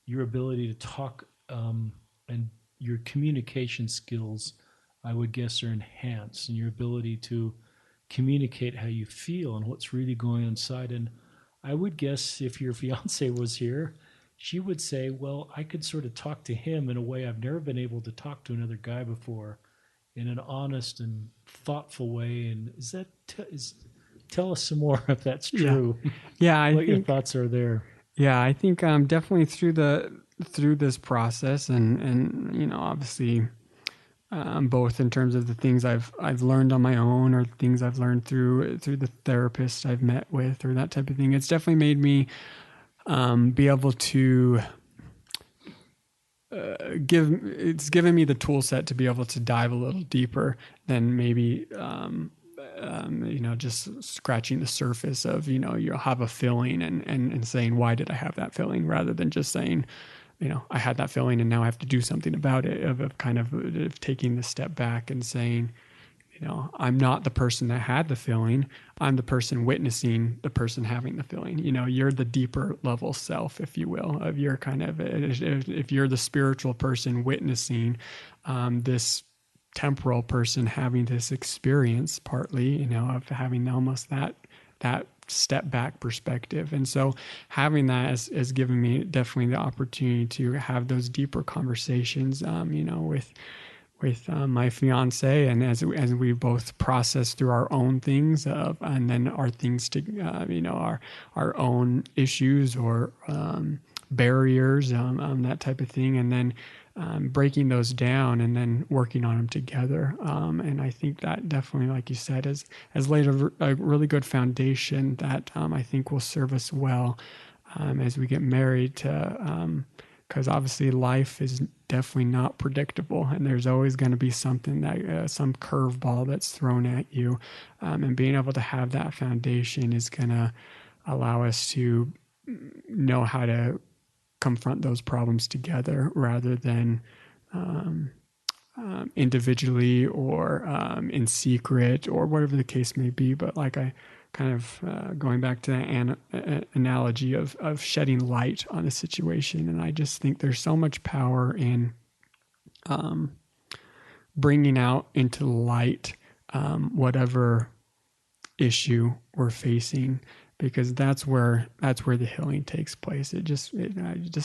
your ability to talk, and your communication skills, I would guess, are enhanced, and your ability to communicate how you feel and what's really going on inside. And I would guess if your fiance was here, she would say, well, I could sort of talk to him in a way I've never been able to talk to another guy before, in an honest and thoughtful way. And tell us some more if that's true. Yeah, What your thoughts are there. Yeah, I think definitely through this process, and obviously, both in terms of the things I've learned on my own, or things I've learned through the therapists I've met with, or that type of thing. It's definitely made me be able to it's given me the tool set to be able to dive a little deeper than maybe just scratching the surface of, you'll have a feeling and saying, why did I have that feeling, rather than just saying, I had that feeling and now I have to do something about it, of taking the step back and saying, I'm not the person that had the feeling. I'm the person witnessing the person having the feeling. You're the deeper level self, if you will, of your if you're the spiritual person witnessing this temporal person having this experience, partly, of having almost that step back perspective. And so having that has given me definitely the opportunity to have those deeper conversations, with my fiance, and as we both process through our own things, and then our things to our own issues or barriers, that type of thing, and then breaking those down and then working on them together. And I think that definitely, like you said, has laid a really good foundation that I think will serve us well as we get married, because obviously life is definitely not predictable, and there's always going to be something that some curveball that's thrown at you, and being able to have that foundation is going to allow us to know how to confront those problems together, rather than individually or in secret, or whatever the case may be. But like I kind of going back to that analogy of shedding light on a situation. And I just think there's so much power in bringing out into light whatever issue we're facing, because that's where the healing takes place. It just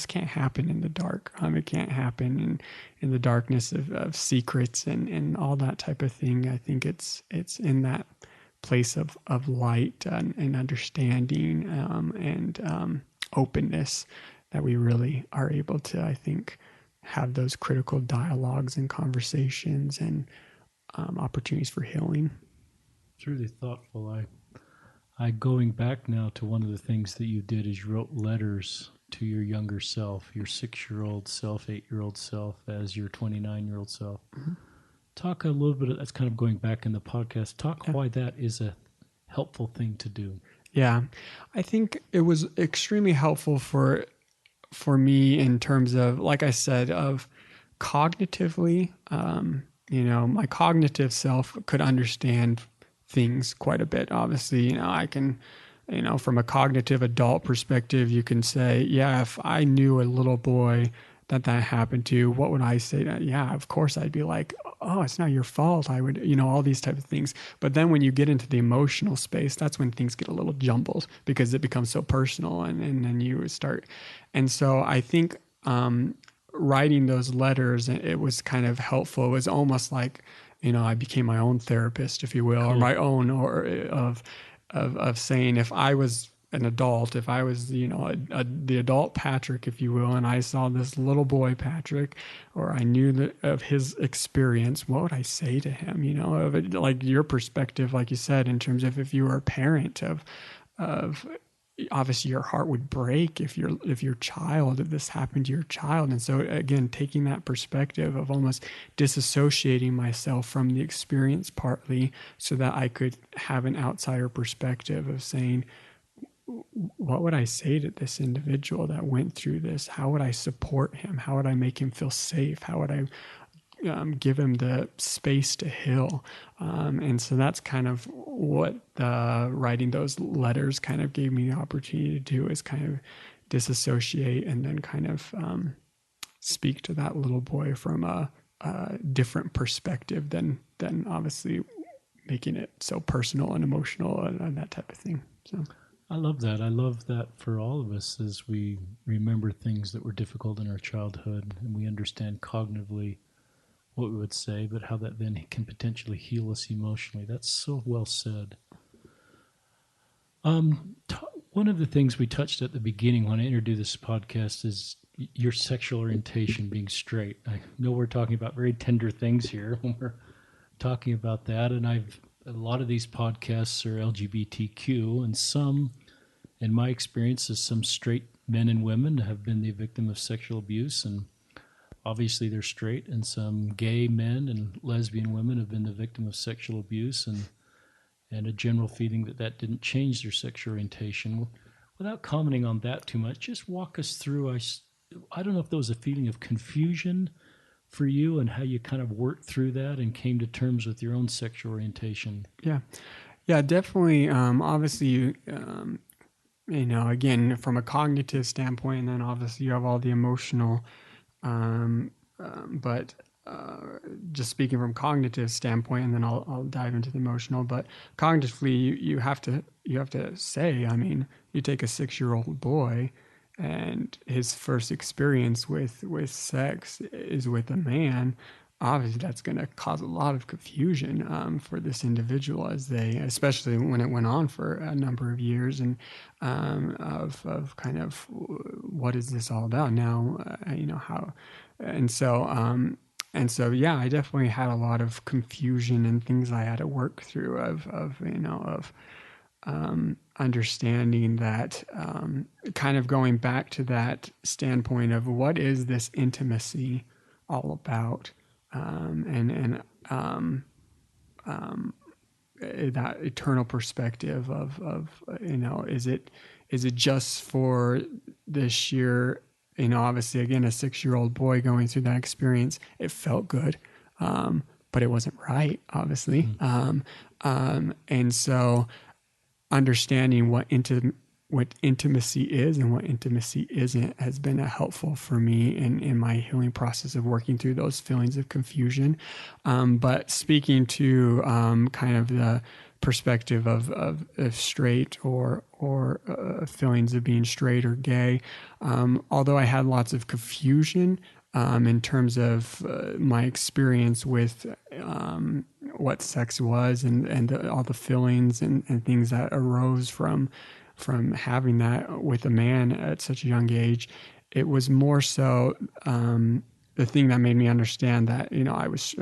can't happen in the dark. It can't happen in the darkness of secrets and all that type of thing. I think it's in that place of light and understanding and openness that we really are able to, I think, have those critical dialogues and conversations and opportunities for healing. It's really thoughtful. I going back now to one of the things that you did is you wrote letters to your younger self, your 6-year-old self, 8-year-old self, as your 29-year-old self. Mm-hmm. Talk a little bit, that's kind of going back in the podcast, why that is a helpful thing to do. Yeah, I think it was extremely helpful for me in terms of, like I said, of cognitively, my cognitive self could understand things quite a bit. Obviously, I can, from a cognitive adult perspective, you can say, yeah, if I knew a little boy that happened to, what would I say? Yeah, of course I'd be like, oh, it's not your fault. I would, all these types of things. But then when you get into the emotional space, that's when things get a little jumbled because it becomes so personal, and then you start. And so I think writing those letters, it was kind of helpful. It was almost like, I became my own therapist, if you will, cool. Or my own, or of saying, if I was an adult, if I was, the adult Patrick, if you will, and I saw this little boy Patrick, or I knew of his experience, what would I say to him? Of it, like your perspective, like you said, in terms of if you were a parent of obviously your heart would break if your child, if this happened to your child. And so again, taking that perspective of almost disassociating myself from the experience partly so that I could have an outsider perspective of saying, what would I say to this individual that went through this? How would I support him? How would I make him feel safe? How would I give him the space to heal? And so that's kind of what writing those letters kind of gave me the opportunity to do, is kind of disassociate and then kind of speak to that little boy from a different perspective than obviously making it so personal and emotional and that type of thing. So I love that. I love that for all of us as we remember things that were difficult in our childhood and we understand cognitively what we would say, but how that then can potentially heal us emotionally. That's so well said. One of the things we touched at the beginning when I introduced this podcast is your sexual orientation being straight. I know we're talking about very tender things here when we're talking about that, and a lot of these podcasts are LGBTQ, and some, in my experience, some straight men and women have been the victim of sexual abuse, and obviously they're straight, and some gay men and lesbian women have been the victim of sexual abuse, and a general feeling that didn't change their sexual orientation. Without commenting on that too much, just walk us through. I don't know if there was a feeling of confusion for you and how you kind of worked through that and came to terms with your own sexual orientation. Yeah, definitely. Obviously, again, from a cognitive standpoint, and then obviously you have all the emotional, but just speaking from cognitive standpoint, and then I'll dive into the emotional. But cognitively, you have to say, I mean, you take a 6-year-old boy, and his first experience with sex is with a man. Obviously, that's going to cause a lot of confusion for this individual, especially when it went on for a number of years, and of kind of what is this all about now? How, and so yeah, I definitely had a lot of confusion and things I had to work through of understanding that, kind of going back to that standpoint of what is this intimacy all about, and that eternal perspective of is it just for the sheer, obviously again, a 6-year-old boy going through that experience, it felt good, but it wasn't right, obviously. And so understanding what intimacy is and what intimacy isn't has been helpful for me in my healing process of working through those feelings of confusion. But speaking to kind of the perspective of straight or feelings of being straight or gay, although I had lots of confusion in terms of my experience with what sex was and all the feelings and things that arose from having that with a man at such a young age, it was more so the thing that made me understand that, I was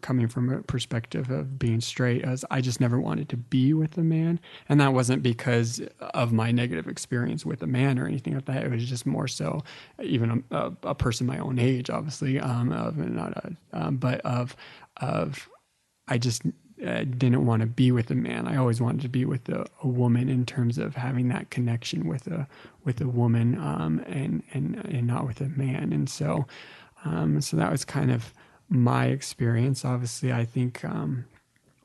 coming from a perspective of being straight, as I just never wanted to be with a man. And that wasn't because of my negative experience with a man or anything like that. It was just more so even a person my own age, obviously, of I just didn't want to be with a man. I always wanted to be with a woman in terms of having that connection with a woman, and not with a man. And so that was kind of my experience. Obviously, I think,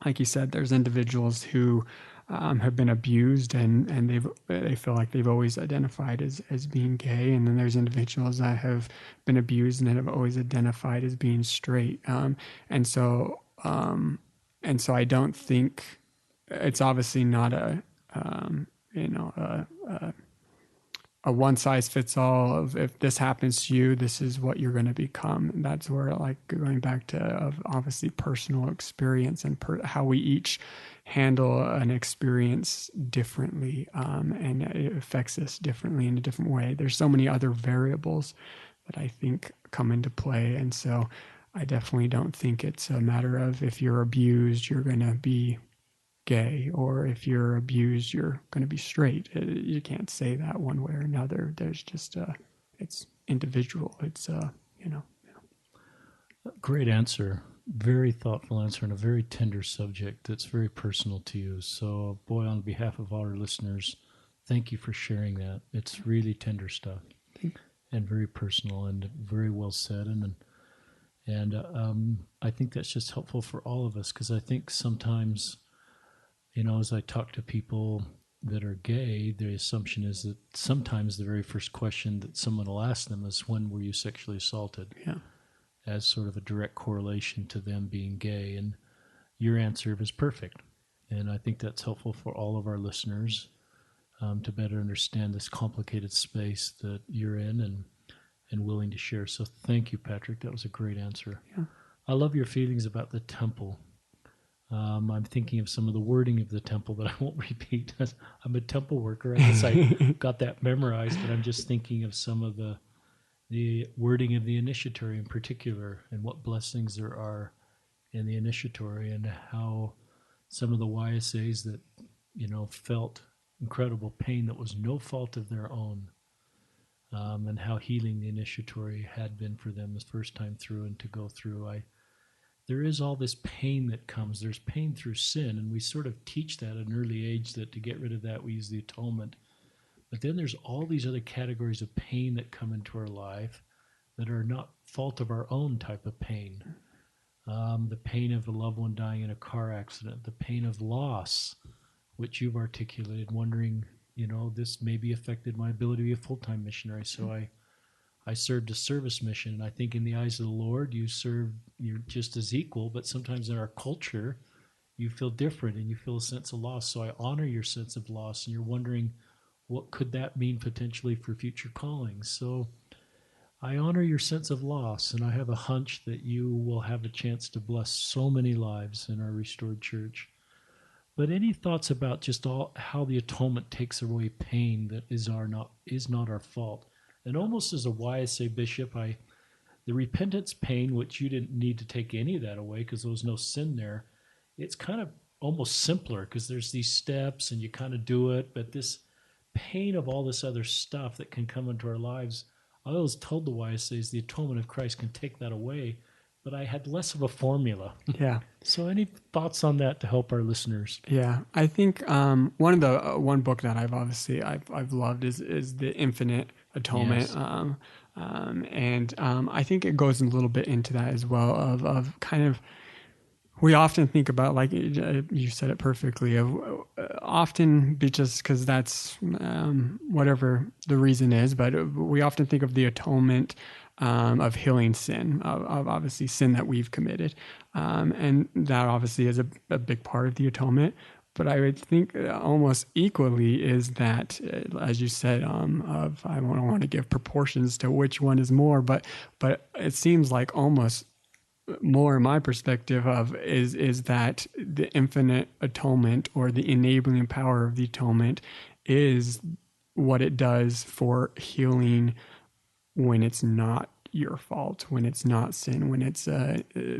like you said, there's individuals who have been abused and they feel like they've always identified as being gay, and then there's individuals that have been abused and have always identified as being straight. And so I don't think it's obviously not a one size fits all of, if this happens to you, this is what you're going to become. And that's where, like, going back to obviously personal experience and how we each handle an experience differently, and it affects us differently in a different way. There's so many other variables that I think come into play. And so I definitely don't think it's a matter of, if you're abused, you're going to be gay, or if you're abused, you're going to be straight. You can't say that one way or another. There's just it's individual. It's Great answer. Very thoughtful answer, and a very tender subject that's very personal to you. So, boy, on behalf of all our listeners, thank you for sharing that. It's really tender stuff and very personal and very well said. And I think that's just helpful for all of us, because I think sometimes, as I talk to people that are gay, the assumption is that sometimes the very first question that someone will ask them is, when were you sexually assaulted? Yeah. As sort of a direct correlation to them being gay. And your answer was perfect. And I think that's helpful for all of our listeners to better understand this complicated space that you're in and willing to share. So thank you, Patrick. That was a great answer. Yeah. I love your feelings about the temple. I'm thinking of some of the wording of the temple that I won't repeat. I'm a temple worker. I guess I got that memorized, but I'm just thinking of some of the wording of the initiatory in particular, and what blessings there are in the initiatory, and how some of the YSAs that, felt incredible pain that was no fault of their own, and how healing the initiatory had been for them the first time through and to go through. There is all this pain that comes. There's pain through sin, and we sort of teach that at an early age, that to get rid of that we use the atonement. But then there's all these other categories of pain that come into our life that are not fault of our own type of pain. The pain of a loved one dying in a car accident, the pain of loss, which you've articulated, wondering, this maybe affected my ability to be a full-time missionary. So I served a service mission, and I think in the eyes of the Lord, you're just as equal, but sometimes in our culture, you feel different and you feel a sense of loss. So I honor your sense of loss, and you're wondering, what could that mean potentially for future callings? So I honor your sense of loss, and I have a hunch that you will have a chance to bless so many lives in our restored church. But any thoughts about just how the atonement takes away pain that is not our fault? And almost as a YSA bishop, the repentance pain, which you didn't need to take any of that away because there was no sin there, it's kind of almost simpler because there's these steps and you kind of do it, but this pain of all this other stuff that can come into our lives, I always told the YSAs the atonement of Christ can take that away, but I had less of a formula. Yeah. So any thoughts on that to help our listeners? Yeah, I think one book that I've loved is The Infinite Atonement. Yes. And I think it goes a little bit into that as well, of kind of We often think about, like you said it perfectly, of often just because that's whatever the reason is, but we often think of the atonement of healing sin, of obviously sin that we've committed. And that obviously is a big part of the atonement. But I would think almost equally is that, as you said, of I don't want to give proportions to which one is more, but it seems like almost more in my perspective of is that the infinite atonement or the enabling power of the atonement is what it does for healing when it's not your fault, when it's not sin, when it's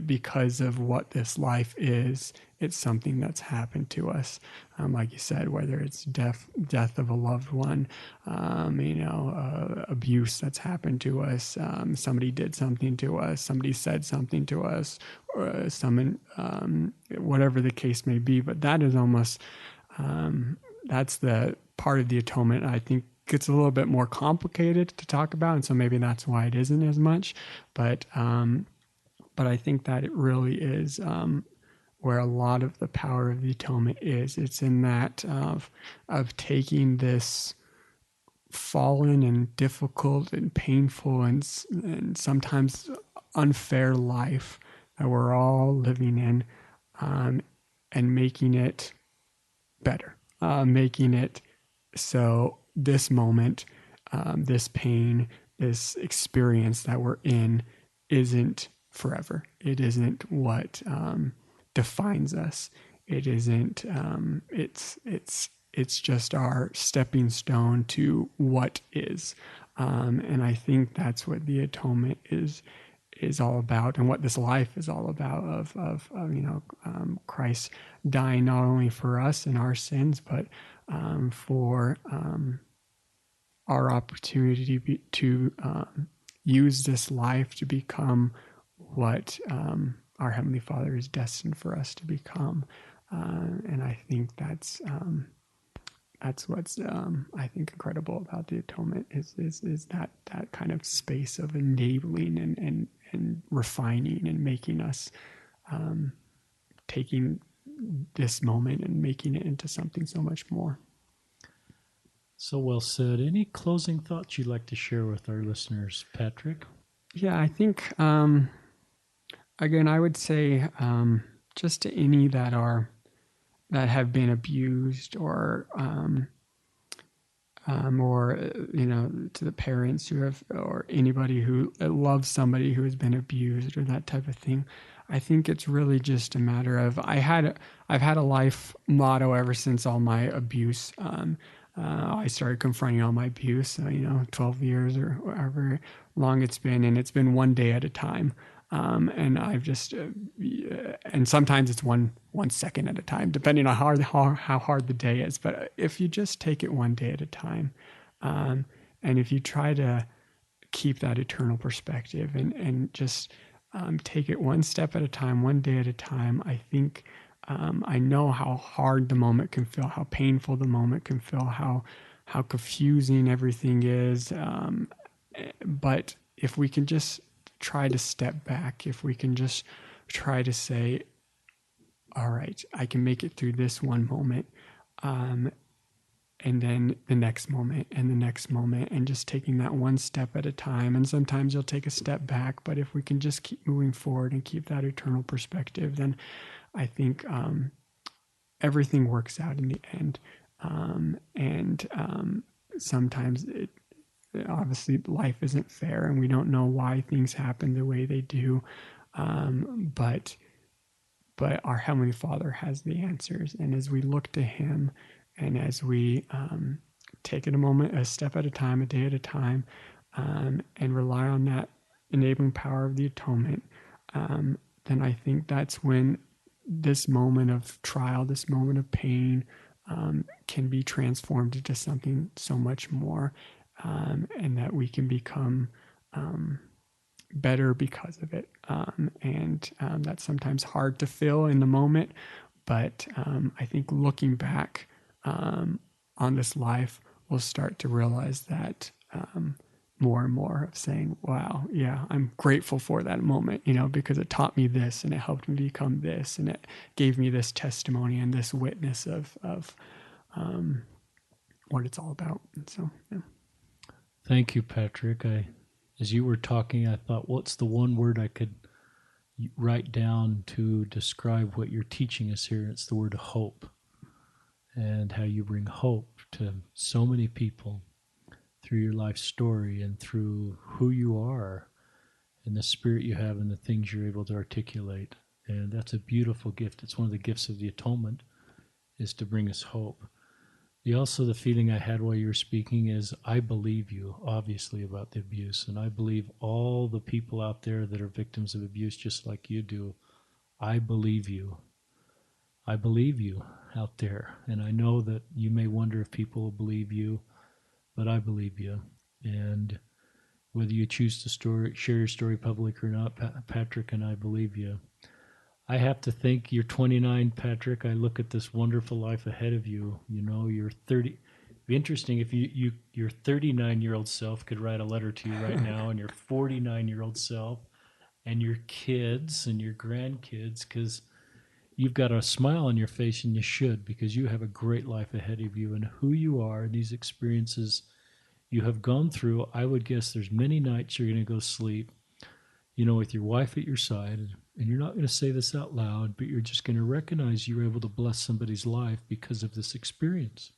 because of what this life is. It's something that's happened to us, like you said, whether it's death of a loved one, abuse that's happened to us. Somebody did something to us. Somebody said something to us, or whatever the case may be. But that is almost that's the part of the atonement I think gets a little bit more complicated to talk about, and so maybe that's why it isn't as much. But I think that it really is where a lot of the power of the atonement is. It's in that of taking this fallen and difficult and painful and sometimes unfair life that we're all living in, and making it better, making it so this moment, this pain, this experience that we're in isn't forever. It isn't what defines us. It isn't. It's just our stepping stone to what is. And I think that's what the atonement is all about, and what this life is all about. Of Christ dying not only for us and our sins, but for our opportunity to use this life to become what our Heavenly Father is destined for us to become. And I think that's what's I think incredible about the atonement is that kind of space of enabling and refining and making us taking this moment and making it into something so much more. So well said. Any closing thoughts you'd like to share with our listeners, Patrick? Yeah, I think, again, I would say just to any that have been abused, or to the parents who have, or anybody who loves somebody who has been abused or that type of thing. I think it's really just a matter of I've had a life motto ever since all my abuse. I started confronting all my abuse, 12 years or however long it's been, and it's been one day at a time. And I've just, and sometimes it's one second at a time, depending on how hard the day is. But if you just take it one day at a time, and if you try to keep that eternal perspective and just take it one step at a time, one day at a time, I think I know how hard the moment can feel, how painful the moment can feel, how confusing everything is. But if we can just try to step back, if we can just try to say, all right, I can make it through this one moment, and then the next moment and the next moment, and just taking that one step at a time. And sometimes you'll take a step back, but if we can just keep moving forward and keep that eternal perspective, then I think everything works out in the end. Sometimes obviously life isn't fair, and we don't know why things happen the way they do. But our Heavenly Father has the answers. And as we look to Him, and as we take it a step at a time, a day at a time, and rely on that enabling power of the atonement, then I think that's when this moment of trial, this moment of pain, can be transformed into something so much more, and that we can become better because of it. And that's sometimes hard to feel in the moment, but I think looking back on this life, we'll start to realize that more and more of saying, wow, yeah, I'm grateful for that moment, because it taught me this and it helped me become this and it gave me this testimony and this witness of what it's all about. And so, yeah. Thank you, Patrick. As you were talking, I thought, what's the one word I could write down to describe what you're teaching us here? It's the word hope, and how you bring hope to so many people through your life story and through who you are and the spirit you have and the things you're able to articulate. And that's a beautiful gift. It's one of the gifts of the atonement, is to bring us hope. The feeling I had while you were speaking is I believe you, obviously, about the abuse. And I believe all the people out there that are victims of abuse, just like you do. I believe you. I believe you out there. And I know that you may wonder if people will believe you, but I believe you. And whether you choose to share your story public or not, Patrick and I believe you. I have to think you're 29, Patrick. I look at this wonderful life ahead of you. You're 30. It'd be interesting if your 39-year-old self could write a letter to you right now, and your 49-year-old self, and your kids and your grandkids, because you've got a smile on your face, and you should, because you have a great life ahead of you, and who you are, and these experiences you have gone through. I would guess there's many nights you're going to go sleep, with your wife at your side, and you're not going to say this out loud, but you're just going to recognize you were able to bless somebody's life because of this experience.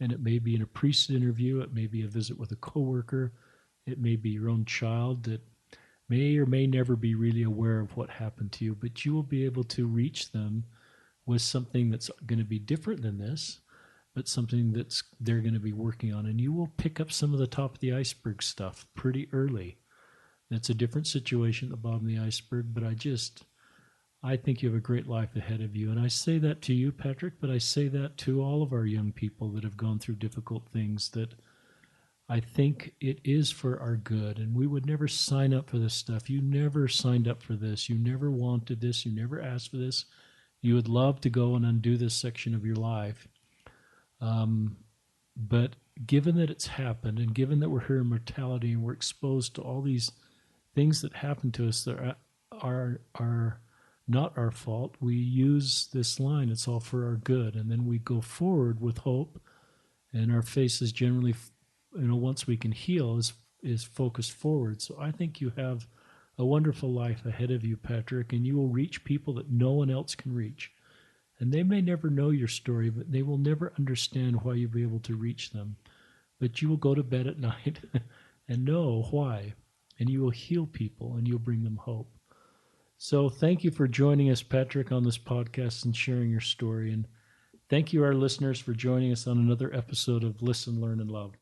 And it may be in a priest interview, it may be a visit with a coworker, it may be your own child that may or may never be really aware of what happened to you, but you will be able to reach them with something that's going to be different than this, but something that's they're going to be working on. And you will pick up some of the top of the iceberg stuff pretty early. It's a different situation at the bottom of the iceberg, but I think you have a great life ahead of you. And I say that to you, Patrick, but I say that to all of our young people that have gone through difficult things, that I think it is for our good. And we would never sign up for this stuff. You never signed up for this. You never wanted this. You never asked for this. You would love to go and undo this section of your life. But given that it's happened, and given that we're here in mortality and we're exposed to all these things that happen to us that are not our fault, we use this line, it's all for our good, and then we go forward with hope, and our face is generally, once we can heal, is focused forward. So I think you have a wonderful life ahead of you, Patrick, and you will reach people that no one else can reach. And they may never know your story, but they will never understand why you'll be able to reach them. But you will go to bed at night and know why. And you will heal people and you'll bring them hope. So thank you for joining us, Patrick, on this podcast and sharing your story. And thank you, our listeners, for joining us on another episode of Listen, Learn, and Love.